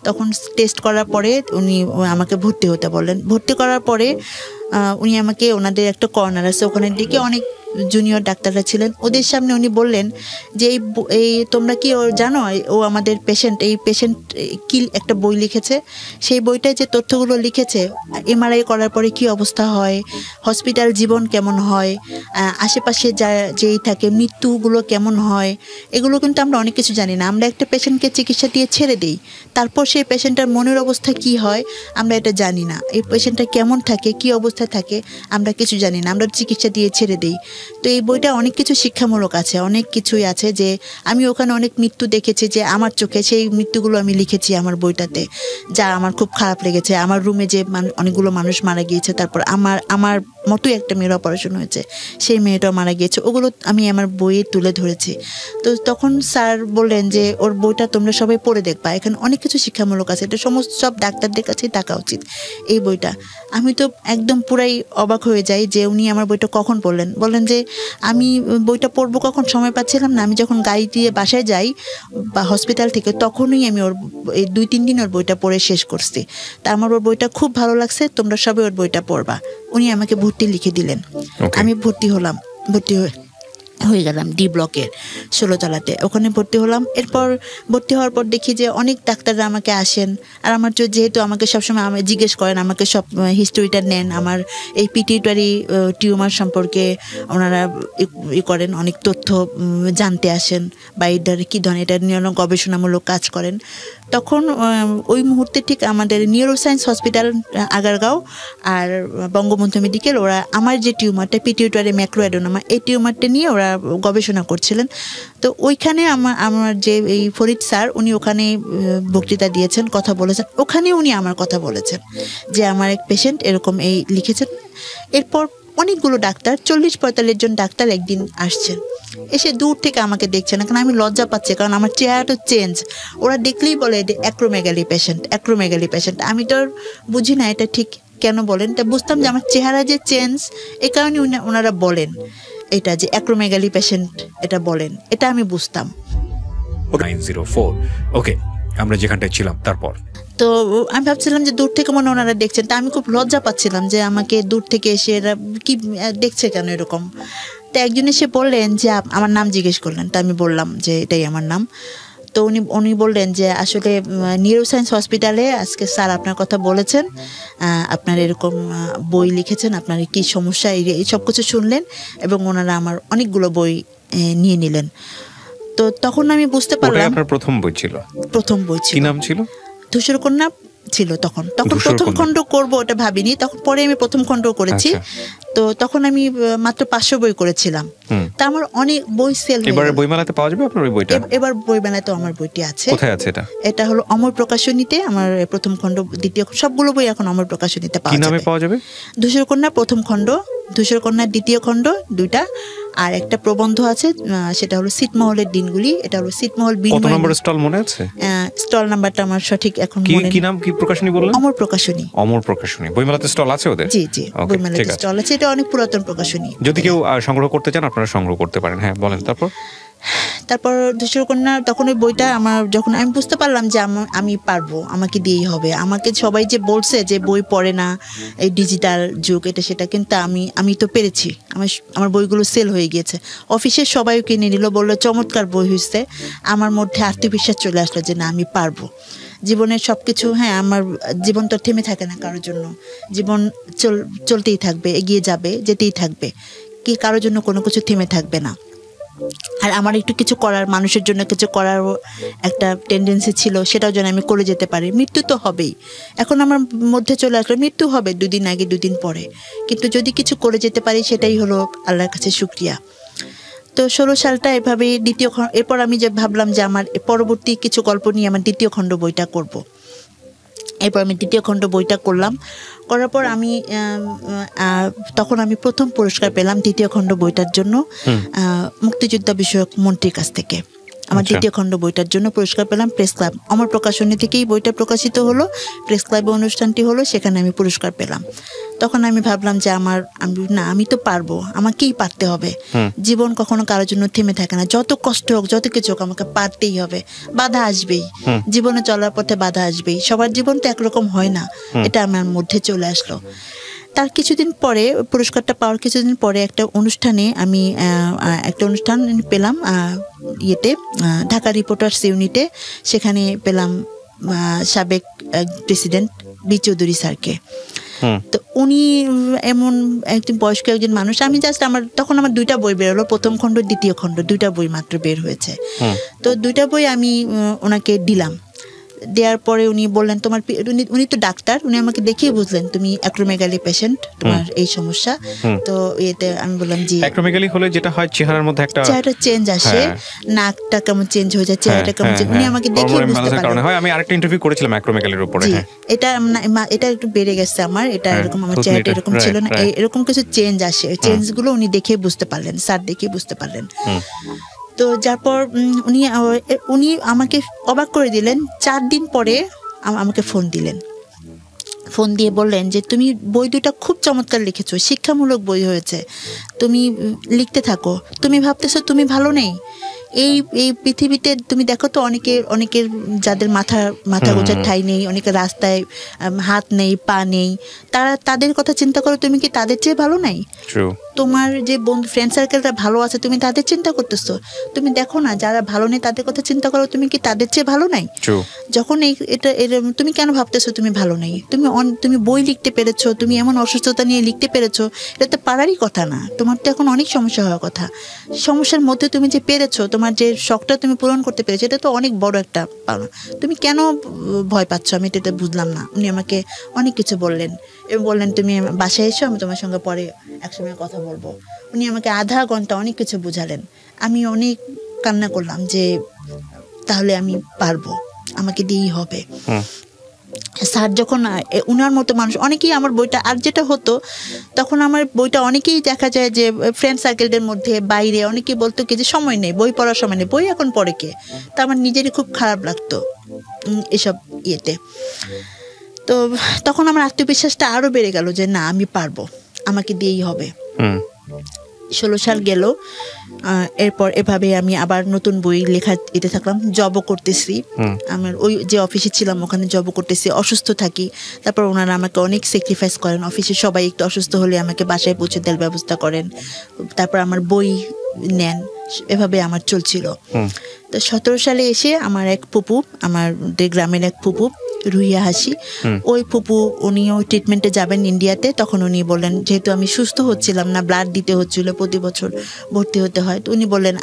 Speaker 1: তখন টেস্ট করার পরে উনি আমাকে ভর্তি হতে বললেন। ভর্তি করার পরে উনি আমাকে, ওনাদের একটা কর্নার আছে, ওখানের দিকে অনেক জুনিয়র ডাক্তাররা ছিলেন, ওদের সামনে উনি বললেন যে এই তোমরা কি জানো ও আমাদের পেশেন্ট কি একটা বই লিখেছে, সেই বইটায় যে তথ্যগুলো লিখেছে, এমআরআই করার পরে কি অবস্থা হয়, হসপিটাল জীবন কেমন হয়, আশেপাশে যেই থাকে মৃত্যুগুলো কেমন হয়, এগুলো কিন্তু আমরা অনেক কিছু জানি না। আমরা একটা পেশেন্টকে চিকিৎসা দিয়ে ছেড়ে দিই, তারপর সেই পেশেন্টের মনের অবস্থা কি হয় আমরা এটা জানি না। এই পেশেন্টটা কেমন থাকে, কি অবস্থায় থাকে আমরা কিছু জানি না, আমরা চিকিৎসা দিয়ে ছেড়ে দিই। তো এই বইটা অনেক কিছু শিক্ষামূলক আছে, অনেক কিছুই আছে, যে আমি ওখানে অনেক মৃত্যু দেখেছি, যে আমার চোখে সেই মৃত্যুগুলো আমি লিখেছি আমার বইটাতে, যা আমার খুব খারাপ লেগেছে। আমার রুমে যে অনেকগুলো মানুষ মারা গিয়েছে, তারপর আমার মতোই একটা মেয়ের অপারেশন হয়েছে, সেই মেয়েটাও মারা গিয়েছে, ওগুলো আমি আমার বইয়ে তুলে ধরেছি। তো তখন স্যার বললেন যে ওর বইটা তোমরা সবাই পড়ে দেখবা, এখানে অনেক কিছু শিক্ষামূলক আছে, এটা সব ডাক্তারদের কাছেই থাকা উচিত এই বইটা। আমি তো একদম পুরাই অবাক হয়ে যাই যে উনি আমার বইটা কখন বললেন যে আমি বইটা পড়বো কখন, সময় পাচ্ছিলাম না। আমি যখন গাড়ি দিয়ে বাসায় যাই বা হসপিটাল থেকে, তখনই আমি ওর এই 2-3 দিন ওর বইটা পড়ে শেষ করছি। তা আমার ওর বইটা খুব ভালো লাগছে, তোমরা সবাই ওর বইটা পড়বা। উনি আমাকে ভর্তি লিখে দিলেন। আমি ভর্তি হয়ে গেলাম ডি ব্লকের 16 তলাতে, ওখানে ভর্তি হলাম। এরপর ভর্তি হওয়ার পর দেখি যে অনেক ডাক্তাররা আমাকে আসেন, আর আমার যেহেতু আমাকে সবসময় জিজ্ঞেস করেন, আমাকে সব হিস্টোরিটা নেন, আমার এই পিটিউটারি টিউমার সম্পর্কে ওনারা করেন, অনেক তথ্য জানতে আসেন, বা এটার কী ধরনের, এটা নিয়ে গবেষণামূলক কাজ করেন। তখন ওই মুহূর্তে ঠিক আমাদের নিউরোসায়েন্স হসপিটাল আগারগাঁও আর বঙ্গবন্ধু মেডিকেল, ওরা আমার যে টিউমারটা পিটিউটারি ম্যাক্রোঅ্যাডেনোমা, এই টিউমারটা নিয়ে ওরা গবেষণা করছিলেন। তো ওইখানে আমার যে এই ফরিদ স্যার, উনি ওখানে বক্তৃতা দিয়েছেন, কথা বলেছেন, ওখানে উনি আমার কথা বলেছেন যে আমার এক পেশেন্ট এরকম এই লিখেছেন। এরপর অনেকগুলো ডাক্তার, 40-45 জন ডাক্তার একদিন আসছেন, এসে দূর থেকে আমাকে দেখছে না, কারণ আমি লজ্জা পাচ্ছি, কারণ আমার চেহারাটা চেঞ্জ। ওরা দেখলেই বলে এটা অ্যাক্রোমেগালি পেশেন্ট। আমি তো বুঝি না এটা ঠিক কেন বলেন, তা বুঝতাম যে আমার চেহারা যে চেঞ্জ, এই কারণে ওনারা বলেন এটা যে অ্যাক্রোমেগালি পেশেন্ট, এটা বলেন, এটা আমি বুঝতাম।
Speaker 2: 904 ওকে, আমরা যেখানটায় ছিলাম তারপর
Speaker 1: তো আমি ভাবছিলাম যে দূর থেকে মনে ওনারা দেখছেন, তা আমি খুব লজ্জা পাচ্ছিলাম যে আমাকে দূর থেকে এসে এরা কি দেখছে কেন এরকম। তো একজন এসে বললেন যে আমার নাম জিজ্ঞেস করলেন, তা আমি বললাম যে এটাই আমার নাম। তো উনি বললেন যে আসলে নিউরোসায়েন্স হসপিটালে আজকে স্যার আপনার কথা বলেছেন, আপনার এরকম বই লিখেছেন, আপনার কী সমস্যা, এই সব কিছু শুনলেন, এবং ওনারা আমার অনেকগুলো বই নিয়ে নিলেন। তো তখন আমি বুঝতে পারলাম
Speaker 2: আপনার প্রথম বই ছিল। কি নাম ছিল?
Speaker 1: ধূসরকন্যা ছিল তখন প্রথম খণ্ড করব ওটা ভাবিনি, তখন পরে আমি প্রথম খণ্ড করেছি। তো তখন আমি মাত্র 500 বই করেছিলাম। তা আমার অনেক বই সেল হয়ে গেল।
Speaker 2: এবারে বইমেলাতে পাওয়া যাবে আপনার ওই বইটা?
Speaker 1: এবার বইমেলাতে আমার বইটি আছে।
Speaker 2: কোথায় আছে এটা?
Speaker 1: এটা হলো অমর প্রকাশনীতে, আমার প্রথম খণ্ড, দ্বিতীয়, সবগুলো বই এখন অমর প্রকাশনীতে পাওয়া যাবে।
Speaker 2: কি নামে পাওয়া যাবে?
Speaker 1: ধূসরকন্যা প্রথম খণ্ড, ধূসরকন্যার দ্বিতীয় খণ্ড, 2টা, আর একটা প্রবন্ধ আছে, সেটা হলো ছিটমহলের দিনগুলি। এটা হলো ছিটমহল বিনিময়।
Speaker 2: কত নম্বর স্টল মনে আছে?
Speaker 1: স্টল নাম্বারটা আমার সঠিক এখন মনে নেই।
Speaker 2: কি নাম, কি প্রকাশনী বললেন?
Speaker 1: অমর প্রকাশনী।
Speaker 2: বইমেলাতে স্টল আছে ওদের?
Speaker 1: জি বইমেলাতে স্টল আছে, এটা অনেক পুরাতন প্রকাশনী।
Speaker 2: যদি কেউ সংগ্রহ করতে চান আপনারা সংগ্রহ করতে পারেন। হ্যাঁ বলেন তারপর।
Speaker 1: তারপর ধূসরকন্যা তখন ওই বইটা আমার যখন আমি বুঝতে পারলাম যে আমি পারবো, আমাকে দিয়েই হবে। আমাকে সবাই যে বলছে যে বই পড়ে না, এই ডিজিটাল যুগ এটা সেটা, কিন্তু আমি তো পেরেছি। আমার বইগুলো সেল হয়ে গিয়েছে, অফিসের সবাই কিনে নিল, বললো চমৎকার বই হয়েছে। আমার মধ্যে আত্মবিশ্বাস চলে আসলো যে না, আমি পারবো। জীবনের সব কিছু, হ্যাঁ আমার জীবন তো থেমে থাকে না কারোর জন্য, জীবন চলতেই থাকবে, এগিয়ে যাবে, যেতেই থাকবে, কি কারোর জন্য কোনো কিছু থেমে থাকবে না। আর আমার একটু কিছু করার, মানুষের জন্য কিছু করার একটা টেন্ডেন্সি ছিল, সেটাও যেন আমি করে যেতে পারি। মৃত্যু তো হবেই, এখন আমার মধ্যে চলে আসলো মৃত্যু হবে 2 দিন আগে 2 দিন পরে, কিন্তু যদি কিছু করে যেতে পারি সেটাই হলো আল্লাহর কাছে শুকরিয়া। তো 16 সালটা এভাবেই এরপর আমি যে ভাবলাম যে আমার পরবর্তী কিছু গল্প নিয়ে আমার 2য় খণ্ড বইটা করব। এরপর আমি 2য় খণ্ড বইটা করলাম, করার পর আমি তখন আমি প্রথম পুরস্কার পেলাম 2য় খণ্ড বইটার জন্য মুক্তিযোদ্ধা বিষয়ক মন্ত্রীর কাছ থেকে। আমার 2য় খণ্ড বইটার জন্য পুরস্কার পেলাম প্রেস ক্লাব, অমর প্রকাশনী থেকেই বইটা প্রকাশিত হলো, প্রেস ক্লাবে অনুষ্ঠানটি হলো, সেখানে আমি পুরস্কার পেলাম। তখন আমি ভাবলাম যে আমি তো পারবো, আমাকেই পারতে হবে। জীবন কখনো কারোর জন্য থেমে থাকে না, যত কষ্ট হোক, যত কিছু হোক, আমাকে পারতেই হবে। বাধা আসবেই, জীবনে চলার পথে বাধা আসবেই, সবার জীবন তো একরকম হয় না, এটা আমার মধ্যে চলে আসলো। তার কিছুদিন পরে, পুরস্কারটা পাওয়ার কিছুদিন পরে একটা অনুষ্ঠানে আমি একটা অনুষ্ঠান পেলাম ঢাকা রিপোর্টার্স ইউনিটে। সেখানে পেলাম সাবেক প্রেসিডেন্ট বি চৌধুরী স্যারকে। তো উনি এমন একজন বয়স্ক একজন মানুষ, আমি জাস্ট তখন আমার 2টা বই বেরোলো, প্রথম খণ্ড 2য় খণ্ড, 2টা বই মাত্র বের হয়েছে। তো 2টা বই আমি ওনাকে দিলাম। দেওয়ার পরে উনি বললেন উনি তো ডাক্তার, উনি আমাকে দেখেই বুঝলেন তুমি অ্যাক্রোমেগালি পেশেন্ট, তোমার এই সমস্যা। তো এতে আমি বললাম জি।
Speaker 2: অ্যাক্রোমেগালি হলে যেটা হয় চেহারার মধ্যে চেহারাটা
Speaker 1: চেঞ্জ আসে, নাকটা কেমন চেঞ্জ হয়ে যায়, চেহারাটা কেমন চেঞ্জ, উনি আমাকে দেখেই বুঝতে পারলেন।
Speaker 2: আমি আরেকটা ইন্টারভিউ করেছিলাম অ্যাক্রোমেগালির উপরে।
Speaker 1: এটা একটু বেড়ে গেছে আমার, এটা এরকম, আমার চেহারাটা এরকম ছিল না, এরকম কিছু চেঞ্জ আসে, চেঞ্জগুলো উনি দেখেই বুঝতে পারলেন, স্যার দেখেই বুঝতে পারলেন। তো যার পর উনি আমাকে অবাক করে দিলেন। 4 দিন পরে আমাকে ফোন দিয়ে বললেন যে তুমি বই 2টা খুব চমৎকার লিখেছো, শিক্ষামূলক বই হয়েছে, তুমি লিখতে থাকো। তুমি ভাবতেছো তুমি ভালো নেই, এই পৃথিবীতে তুমি দেখো তো অনেকের যাদের মাথা গোজার ঠাঁই নেই, অনেকের রাস্তায় হাত নেই, পা নেই, তাদের কথা চিন্তা করো, তুমি কি তাদের চেয়ে ভালো নাই? তোমার যে বন্ধু ফ্রেন্ড সার্কেলটা ভালো আছে, তুমি তাদের চিন্তা করতেছো? তুমি দেখো না যারা ভালো নেই তাদের কথা চিন্তা করো, তুমি কি তাদের চেয়ে ভালো নাই? যখন তুমি কেন ভাবতেছো তুমি ভালো নেই? তুমি বই লিখতে পেরেছো, তুমি এমন অসুস্থতা নিয়ে লিখতে পেরেছো, এটা তো পারারই কথা না। তোমার তো এখন অনেক সমস্যা হওয়ার কথা, সমস্যার মধ্যে তুমি যে পেরেছো, তোমার যে শখটা তুমি পূরণ করতে পেরেছো, এটা তো অনেক বড় একটা পাওনা। তুমি কেন ভয় পাচ্ছ? আমি এটা বুঝলাম না। উনি আমাকে অনেক কিছু বললেন এবং বললেন তুমি বাসায় এসো, আমি তোমার সঙ্গে পরে একসময় কথা বলবো। উনি আমাকে আধা ঘন্টা অনেক কিছু বুঝালেন। আমি অনেক কান্না করলাম যে তাহলে আমি পারবো, আমাকে দিয়েই হবে। স্যার যখন, উনার মতো মানুষ অনেকেই আমার বইটা, আর যেটা হতো তখন আমার বইটা অনেকেই দেখা যায় যে ফ্রেন্ড সার্কেলদের মধ্যে বাইরে অনেকেই বলতো কি যে সময় নেই, বই পড়ার সময় নেই, বই এখন পড়ে কে? তা আমার নিজেরই খুব খারাপ লাগতো এসব ইয়েতে। তো তখন আমার আত্মবিশ্বাসটা আরো বেড়ে গেল যে না, আমি পারবো, আমাকে দিয়েই হবে। 16 সাল গেল, এরপর এভাবে আমি আবার নতুন বই লেখা এতে থাকলাম, জবও করতেছি। আমার ওই যে অফিসে ছিলাম ওখানে জবও করতেছি, অসুস্থ থাকি। তারপর ওনারা আমাকে অনেক স্যাক্রিফাইস করেন, অফিসে সবাই একটু অসুস্থ হলে আমাকে বাসায় পৌঁছে দেওয়ার ব্যবস্থা করেন, তারপর আমার বই নেন, এভাবে আমার চলছিল। তো 17 সালে এসে আমার এক ফুপু, আমাদের গ্রামের এক ফুপু রুহিয়া হাসি, ওই ফুপু উনিও ট্রিটমেন্টে যাবেন ইন্ডিয়াতে। তখন উনি বললেন, যেহেতু আমি সুস্থ হচ্ছিলাম না, ব্লাড দিতে হচ্ছিল, প্রতি বছর ভর্তি হতে হয়, তো উনি বললেন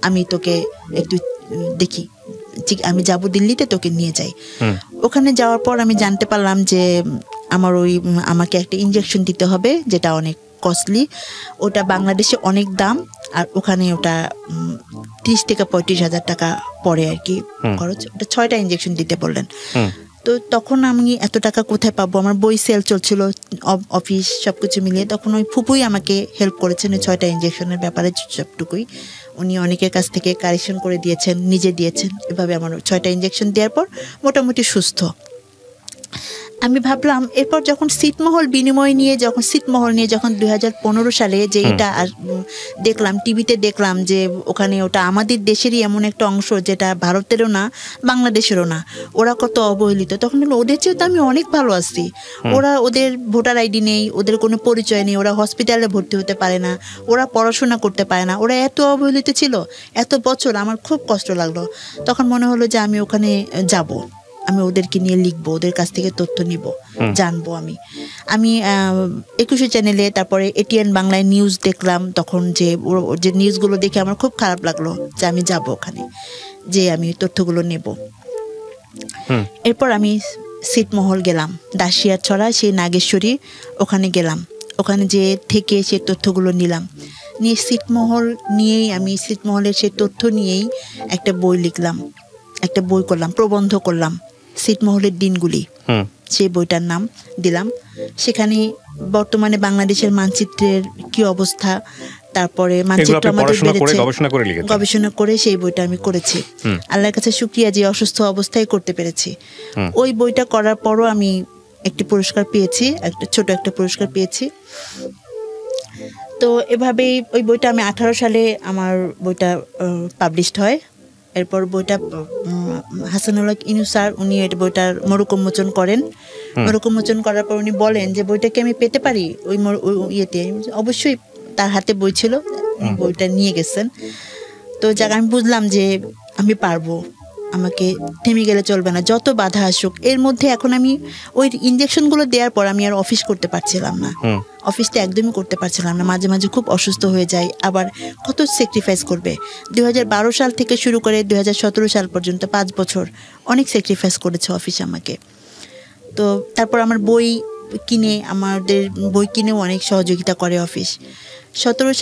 Speaker 1: আমি তোকে একটু দেখি, আমি যাব দিল্লিতে, তোকে নিয়ে যাই। ওখানে যাওয়ার পর আমি জানতে পারলাম যে আমাকে একটা ইনজেকশন দিতে হবে, যেটা অনেক কস্টলি, ওটা বাংলাদেশে অনেক দাম, আর ওখানে ওটা 30 থেকে 35,000 টাকা পড়ে আর কি খরচ। ওটা 6টা ইনজেকশন দিতে বললেন। তো তখন আমি এত টাকা কোথায় পাবো? আমার বই সেল চলছিল, অফিস সবকিছু মিলিয়ে। তখন ওই ফুপুই আমাকে হেল্প করেছেন ওই 6টা ইনজেকশনের ব্যাপারে, সবটুকুই উনি অনেকের কাছ থেকে কারেকশন করে দিয়েছেন, নিজে দিয়েছেন। এভাবে আমার 6টা ইনজেকশন দেওয়ার পর মোটামুটি সুস্থ। আমি ভাবলাম এরপর যখন ছিটমহল নিয়ে যখন 2015 সালে যে এটা দেখলাম টিভিতে দেখলাম যে ওখানে ওটা আমাদের দেশেরই এমন একটা অংশ যেটা ভারতেরও না বাংলাদেশেরও না, ওরা কত অবহেলিত, তখন ওদের চেয়ে তো আমি অনেক ভালো আছি। ওদের ভোটার আইডি নেই, ওদের কোনো পরিচয় নেই, ওরা হসপিটালে ভর্তি হতে পারে না, ওরা পড়াশোনা করতে পারে না, ওরা এত অবহেলিত ছিল এত বছর। আমার খুব কষ্ট লাগলো। তখন মনে হলো যে আমি ওখানে যাব, আমি ওদেরকে নিয়ে লিখবো, ওদের কাছ থেকে তথ্য নিব, জানবো। আমি 21 চ্যানেলে তারপরে ATN বাংলায় নিউজ দেখলাম। তখন যে নিউজগুলো দেখে আমার খুব খারাপ লাগলো যে আমি যাব ওখানে, যে আমি তথ্যগুলো নেব। এরপর আমি ছিটমহল গেলাম, দাসিয়ার ছড়া সেই নাগেশ্বরী, ওখানে গেলাম। ওখানে যে থেকে সেই তথ্যগুলো নিলাম, নিয়ে ছিটমহলের সেই তথ্য নিয়েই একটা বই লিখলাম, একটা বই করলাম, প্রবন্ধ করলাম, ছিটমহলের দিনগুলি। সেই বইটার নাম দিলাম। সেখানে বর্তমানে বাংলাদেশের মানচিত্রের কি অবস্থা, তারপরে মানচিত্র আমাদের বেড়েছে, গবেষণা করে সেই বইটা আমি করেছি। আল্লাহর কাছে শুকরিয়া যে অসুস্থ অবস্থায় করতে পেরেছি। ওই বইটা করার পরও আমি একটি পুরস্কার পেয়েছি, ছোট একটা পুরস্কার পেয়েছি। তো এভাবেই ওই বইটা আমি 18 সালে আমার বইটা পাবলিশড হয়। এরপর বইটা হাসানুল হক ইনু স্যার উনি বইটার মরুকোন্মোচন করেন। মরুকোন্মোচন করার পর উনি বলেন যে বইটাকে আমি পেতে পারি ওই ইয়েতে। অবশ্যই তার হাতে বই ছিল, উনি বইটা নিয়ে গেছেন। তো যাক আমি বুঝলাম যে আমি পারবো, আমাকে থেমে গেলে চলবে না, যত বাধা আসুক। এর মধ্যে এখন আমি ওই ইনজেকশনগুলো দেওয়ার পর আমি আর অফিস করতে পারছিলাম না, অফিসটা একদমই করতে পারছিলাম না। মাঝে মাঝে খুব অসুস্থ হয়ে যায়, আবার কত স্যাক্রিফাইস করবে। 2012 সাল থেকে শুরু করে 2017 সাল পর্যন্ত 5 বছর অনেক স্যাক্রিফাইস করেছে অফিস আমাকে। তো তারপর আমার আমাদের বই কিনেও অনেক সহযোগিতা করে অফিস। 18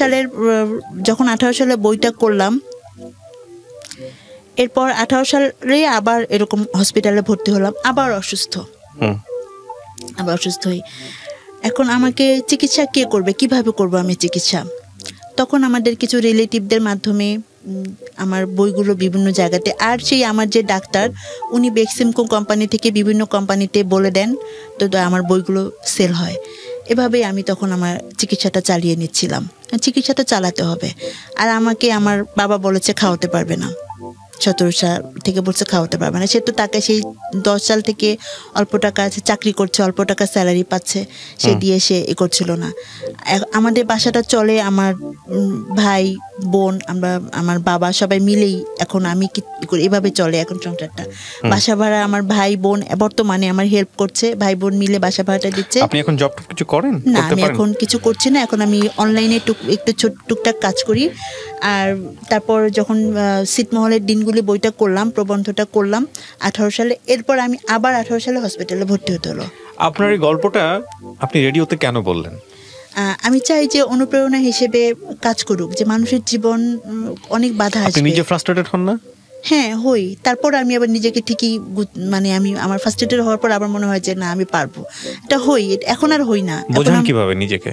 Speaker 1: সালে বইটা করলাম। এরপর 18 সালে আবার এরকম হসপিটালে ভর্তি হলাম, আবার অসুস্থ হই। এখন আমাকে চিকিৎসা কে করবে, কিভাবে করব আমি চিকিৎসা? তখন আমাদের কিছু রিলেটিভদের মাধ্যমে আমার বইগুলো বিভিন্ন জায়গাতে, আর সেই আমার যে ডাক্তার উনি বেক্সিমকো কোম্পানি থেকে বিভিন্ন কোম্পানিতে বলে দেন, তো আমার বইগুলো সেল হয়। এভাবেই আমি তখন আমার চিকিৎসাটা চালিয়ে নিচ্ছিলাম। চিকিৎসাটা চালাতে হবে। আর আমাকে আমার বাবা বলেছে খাওয়াতে পারবে না, 17 সাল থেকে বলছে খাওয়াতে পারবে না। সে তো তাকে সেই 10 সাল থেকে অল্প টাকা চাকরি করছে, অল্প টাকা স্যালারি পাচ্ছে, সে দিয়ে সে করছিল না। আমাদের বাসাটা চলে আমার ভাই বোন, আমার বাবা সবাই মিলেই এখন আমি কি করি, এভাবে চলে এখন সংসারটা। বাসা ভাড়া আমার ভাই বোন বর্তমানে আমার হেল্প করছে, ভাই বোন মিলে বাসা ভাড়াটা দিচ্ছে।
Speaker 2: আপনি এখন জব কিছু করেন
Speaker 1: না? আমি এখন কিছু করছি না, এখন আমি অনলাইনে একটু টুকটাক কাজ করি। আর তারপর যখন ছিটমহলের দিনগুলি বইটা করলাম, প্রবন্ধটা করলাম 18 সালে, এরপর আমি আবার 18 সালে হসপিটালে ভর্তি হতে হলো।
Speaker 2: আপনার এই গল্পটা আপনি রেডিওতে কেন বললেন?
Speaker 1: আমি চাই যে অনুপ্রেরণা হিসেবে কাজ করুক, যে মানুষের জীবন অনেক বাধা আসবে।
Speaker 2: আপনি নিজে ফ্রাস্ট্রেটেড হন না?
Speaker 1: হ্যাঁ হই। তারপর আমি আবার নিজেকে ঠিকই আমি আমার ফ্রাস্ট্রেটেড হওয়ার পর আবার মনে হয় যে না আমি পারবো, এটা হই। এখন আর হই না।
Speaker 2: বোঝান কিভাবে নিজেকে?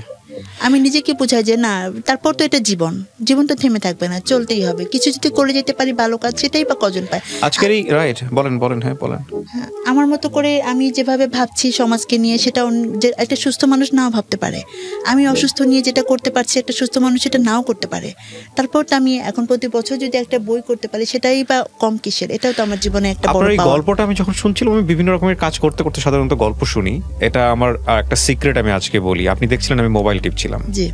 Speaker 1: আমি নিজেকে বোঝাই যে না, তারপর তো এটা জীবন তো থেমে থাকবে না, চলতেই হবে। কিছু যদি করে যেতে পারি ভালো কাজ, সেটাই বা কজন পায়
Speaker 2: আজকের এই রাইট। বলেন। হ্যাঁ বলেন।
Speaker 1: আমার মতো করে আমি যেভাবে ভাবছি সমাজকে নিয়ে, সেটা একটা সুস্থ মানুষ নাও ভাবতে পারে। আমি অসুস্থ নিয়ে যেটা করতে পারছি, একটা সুস্থ মানুষ সেটা নাও করতে পারে। তারপর তো আমি এখন প্রতি বছর যদি একটা বই করতে পারি, সেটাই বা কম কিসের? এটাও তো আমার জীবনে একটা বড় পাওয়া।
Speaker 2: গল্পটা আমি যখন শুনছিলাম, আমি বিভিন্ন রকমের কাজ করতে করতে সাধারণত গল্প শুনি। এটা আমার একটা সিক্রেট আমি আজকে বলি। আপনি দেখছিলেন আমি মোবাইল টিপছিলাম।
Speaker 1: জি।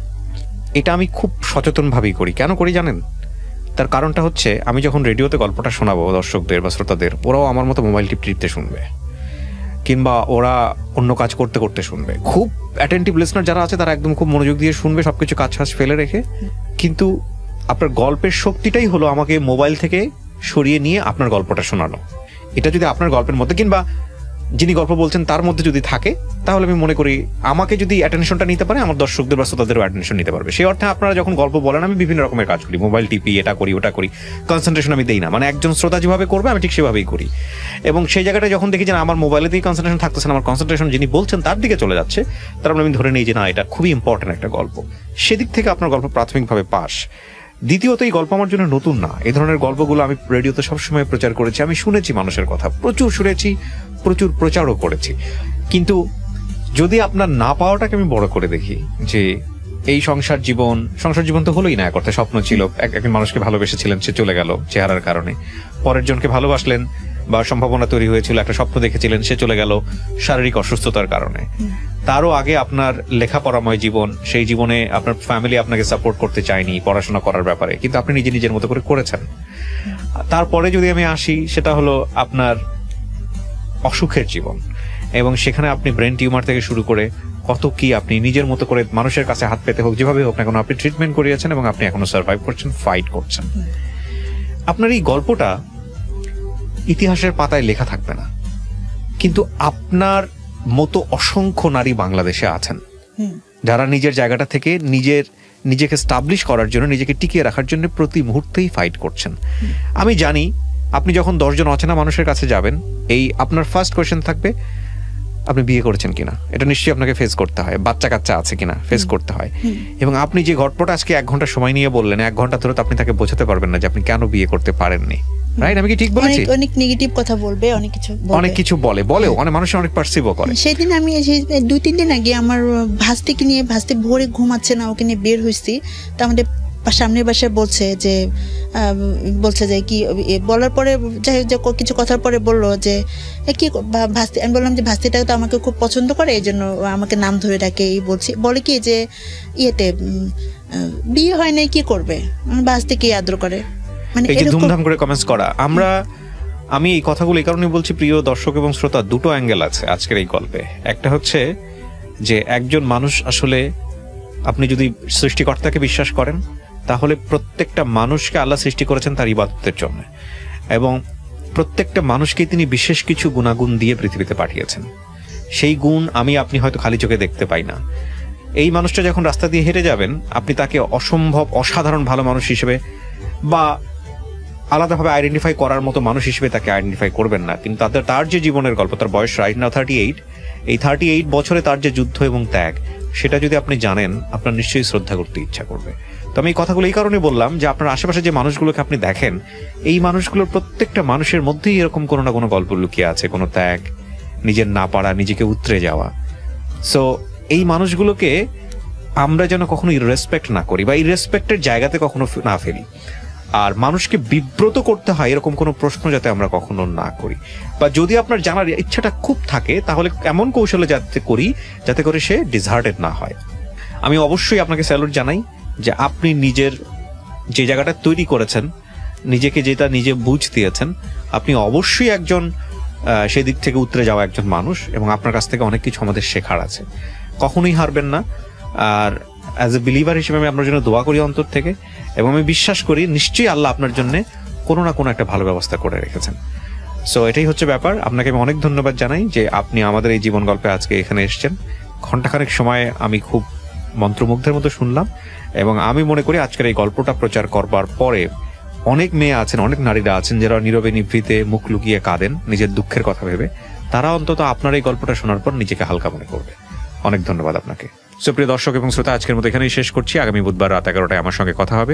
Speaker 2: এটা আমি খুব সচেতনভাবেই করি। কেন করি জানেন? তার কারণটা হচ্ছে, আমি যখন রেডিওতে গল্পটা শোনাবো দর্শকদের বা শ্রোতাদের, ওরাও আমার মতো মোবাইল টিপতে শুনবে, কিংবা ওরা অন্য কাজ করতে করতে শুনবে। খুব অ্যাটেন্টিভ লিসনার যারা আছে তারা একদম খুব মনোযোগ দিয়ে শুনবে, সবকিছু কাজ ফেলে রেখে। কিন্তু আপনার গল্পের শক্তিটাই হলো আমাকে মোবাইল থেকে সরিয়ে নিয়ে আপনার গল্পটা শোনানো। এটা যদি আপনার গল্পের মধ্যে কিংবা যিনি গল্প বলছেন তার মধ্যে যদি থাকে, তাহলে আমি মনে করি আমাকে যদি অ্যাটেনশনটা নিতে পারে, আমার দর্শকদের বা শ্রোতাদেরও অ্যাটেনশন নিতে পারবে। সেই অর্থে আপনারা যখন গল্প বলেন, আমি বিভিন্ন রকমের কাজ করি, মোবাইল টিপি, এটা করি ওটা করি, কনসেন্ট্রেশন আমি দেই না। মানে একজন শ্রোতা যেভাবে করবে আমি ঠিক সেভাবেই করি। এবং সেই জায়গাটা যখন দেখি যে আমার মোবাইলেতেই কনসেন্ট্রেশন থাকতেছে না, আমার কনসেন্ট্রেশন যিনি বলছেন তার দিকে চলে যাচ্ছে, তারপর আমি ধরে নিই যে না, এটা খুবই ইম্পর্টেন্ট একটা গল্প। সেদিক থেকে আপনার গল্প প্রাথমিকভাবে পাস। দ্বিতীয়ত এই গল্প আমার জন্য নতুন না, এই ধরনের গল্পগুলো আমি রেডিওতে সবসময় প্রচার করেছি, আমি শুনেছি মানুষের কথা, প্রচুর শুনেছি, প্রচুর প্রচারও করেছি। কিন্তু যদি আপনার না পাওয়াটাকে আমি বড় করে দেখি যে এই সংসার জীবন তো হলোই না, এক অর্থে স্বপ্ন ছিল, একজন মানুষকে ভালোবেসেছিলেন, সে চলে গেল চেহারার কারণে, পরের জনকে ভালোবাসলেন বা সম্ভাবনা তৈরি হয়েছিল, একটা স্বপ্ন দেখেছিলেন, সে চলে গেল শারীরিক অসুস্থতার কারণে। তারও আগে আপনার লেখাপড়াময় জীবন, সেই জীবনে আপনার ফ্যামিলি আপনাকে সাপোর্ট করতে চায়নি পড়াশোনা করার ব্যাপারে, কিন্তু আপনি নিজের মতো করে করেছেন। তারপরে যদি আমি আসি, সেটা হলো আপনার অসুখের জীবন, এবং সেখানে আপনি ব্রেন টিউমার থেকে শুরু করে কত কি আপনি নিজের মতো করে মানুষের কাছে হাত পেতে হোক, যেভাবে হোক না কেন আপনি ট্রিটমেন্ট করিয়েছেন এবং আপনি এখনো সার্ভাইভ করছেন, ফাইট করছেন। আপনার এই গল্পটা ইতিহাসের পাতায় লেখা থাকবে না, কিন্তু আপনার মতো অসংখ্য নারী বাংলাদেশে আছেন যারা নিজের জায়গাটা থেকে নিজেকে স্টাবলিশ করার জন্য, নিজেকে টিকিয়ে রাখার জন্য প্রতি মুহূর্তেই ফাইট করছেন। আমি জানি আপনি যখন 10 জন অচেনা মানুষের কাছে যাবেন, এই আপনার ফার্স্ট কোয়েশ্চেন থাকবে আপনি বিয়ে করেছেন কিনা, এটা নিশ্চয়ই আপনাকে ফেস করতে হয়, বাচ্চা কাচ্চা আছে কিনা ফেস করতে হয়। এবং আপনি যে গল্পটা আজকে 1 ঘন্টা সময় নিয়ে বললেন, 1 ঘন্টা ধরে তো আপনি তাকে বোঝাতে পারবেন না যে আপনি কেন বিয়ে করতে পারেননি, রাইট? আমি কি ঠিক বলেছি?
Speaker 1: অনেক নেগেটিভ কথা বলবে, অনেক কিছু বলেও অনেক
Speaker 2: মানুষ অনেক পারসিভও করে।
Speaker 1: সেদিন আমি 2-3 দিন আগে আমার ভাস্তিকে নিয়ে, ভাস্তি ভোরে ঘুমাচ্ছে না, ওকে নিয়ে বের হয়েছি, তা আমাদের সামনের বাসায় বলছে যে কি বলার পরে, যাই হোক কিছু কথার পরে বললো যে কি ভাস্তি, আমি বললাম যে ভাস্তিটা তো আমাকে খুব পছন্দ করে, এই জন্য আমাকে নাম ধরে ডাকে, এই বলে কি যে বিয়ে হয় নাই কি করবে, ভাস্তি কি আদর করে, মানে
Speaker 2: ধুমধাম করে কমেন্টস করা। আমি এই কথাগুলো এই কারণে বলছি, প্রিয় দর্শক এবং শ্রোতা, দুটো অ্যাঙ্গেল আছে আজকের এই গল্পে। একটা হচ্ছে যে একজন মানুষ আসলে, আপনি যদি সৃষ্টিকর্তাকে বিশ্বাস করেন, তাহলে প্রত্যেকটা মানুষকে আল্লাহ সৃষ্টি করেছেন তার ইবাদতের জন্য, এবং প্রত্যেকটা মানুষকে তিনি বিশেষ কিছু গুণাগুণ দিয়ে পৃথিবীতে পাঠিয়েছেন। সেই গুণ আপনি হয়তো খালি চোখে দেখতে পাই না। এই মানুষটা যখন রাস্তা দিয়ে হেঁটে যাবেন, আপনি তাকে অসাধারণ ভালো মানুষ হিসেবে বা আলাদাভাবে আইডেন্টিফাই করার মতো মানুষ হিসেবে তাকে আইডেন্টিফাই করবেন না, কিন্তু তার যে জীবনের গল্প, তার বয়স রাইট নাও 38, এই 38 বছরে তার যে যুদ্ধ এবং ত্যাগ, সেটা যদি আপনি জানেন, আপনার নিশ্চয়ই শ্রদ্ধা করতে ইচ্ছা করবে। তো আমি এই কথাগুলো এই কারণে বললাম যে আপনার আশেপাশে যে মানুষগুলোকে আপনি দেখেন, এই মানুষগুলোর প্রত্যেকটা মানুষের মধ্যেই এরকম কোনো না কোনো গল্প লুকিয়ে আছে, কোনো ত্যাগ, নিজের না পারা, নিজেকে উতরে যাওয়া। সো এই মানুষগুলোকে আমরা যেন কখনো ইররেসপেক্ট না করি বা ইররেসপেক্টের জায়গাতে কখনো না ফেলি, আর মানুষকে বিব্রত করতে হয় এরকম কোনো প্রশ্ন যাতে আমরা কখনো না করি, বা যদি আপনার জানার ইচ্ছাটা খুব থাকে তাহলে এমন কৌশলে যাতে করে সে ডিসহার্টেড না হয়। আমি অবশ্যই আপনাকে স্যালুট জানাই যে আপনি নিজের যে জায়গাটা তৈরি করেছেন, নিজেকে যেটা নিজে বুঝ দিয়েছেন, আপনি অবশ্যই একজন সেই দিক থেকে উতরে যাওয়া একজন মানুষ, এবং আপনার কাছ থেকে অনেক কিছু আমাদের শেখার আছে। কখনোই হারবেন না। আর অ্যাজ এ বিলিভার হিসেবে আমি আপনার জন্য দোয়া করি অন্তর থেকে, এবং আমি বিশ্বাস করি নিশ্চয়ই আল্লাহ আপনার জন্য কোনো না কোনো একটা ভালো ব্যবস্থা করে রেখেছেন। সো এটাই হচ্ছে ব্যাপার। আপনাকে আমি অনেক ধন্যবাদ জানাই যে আপনি আমাদের এই জীবন গল্পে আজকে এখানে এসেছেন। ঘণ্টাখানেক সময় আমি খুব মন্ত্রমুগ্ধের মতো শুনলাম, এবং আমি মনে করি আজকের এই গল্পটা প্রচার করবার পরে অনেক মেয়ে আছেন, অনেক নারীরা আছেন যারা নীরবে নিভৃতে মুখ লুকিয়ে কাঁদেন নিজের দুঃখের কথা ভেবে, তারা অন্তত আপনার এই গল্পটা শোনার পর নিজেকে হালকা মনে করবে। অনেক ধন্যবাদ আপনাকে। সুপ্রিয় দর্শক এবং শ্রোতা, আজকের মতো এখানেই শেষ করছি। আগামী বুধবার রাত 11টায় আমার সঙ্গে কথা হবে।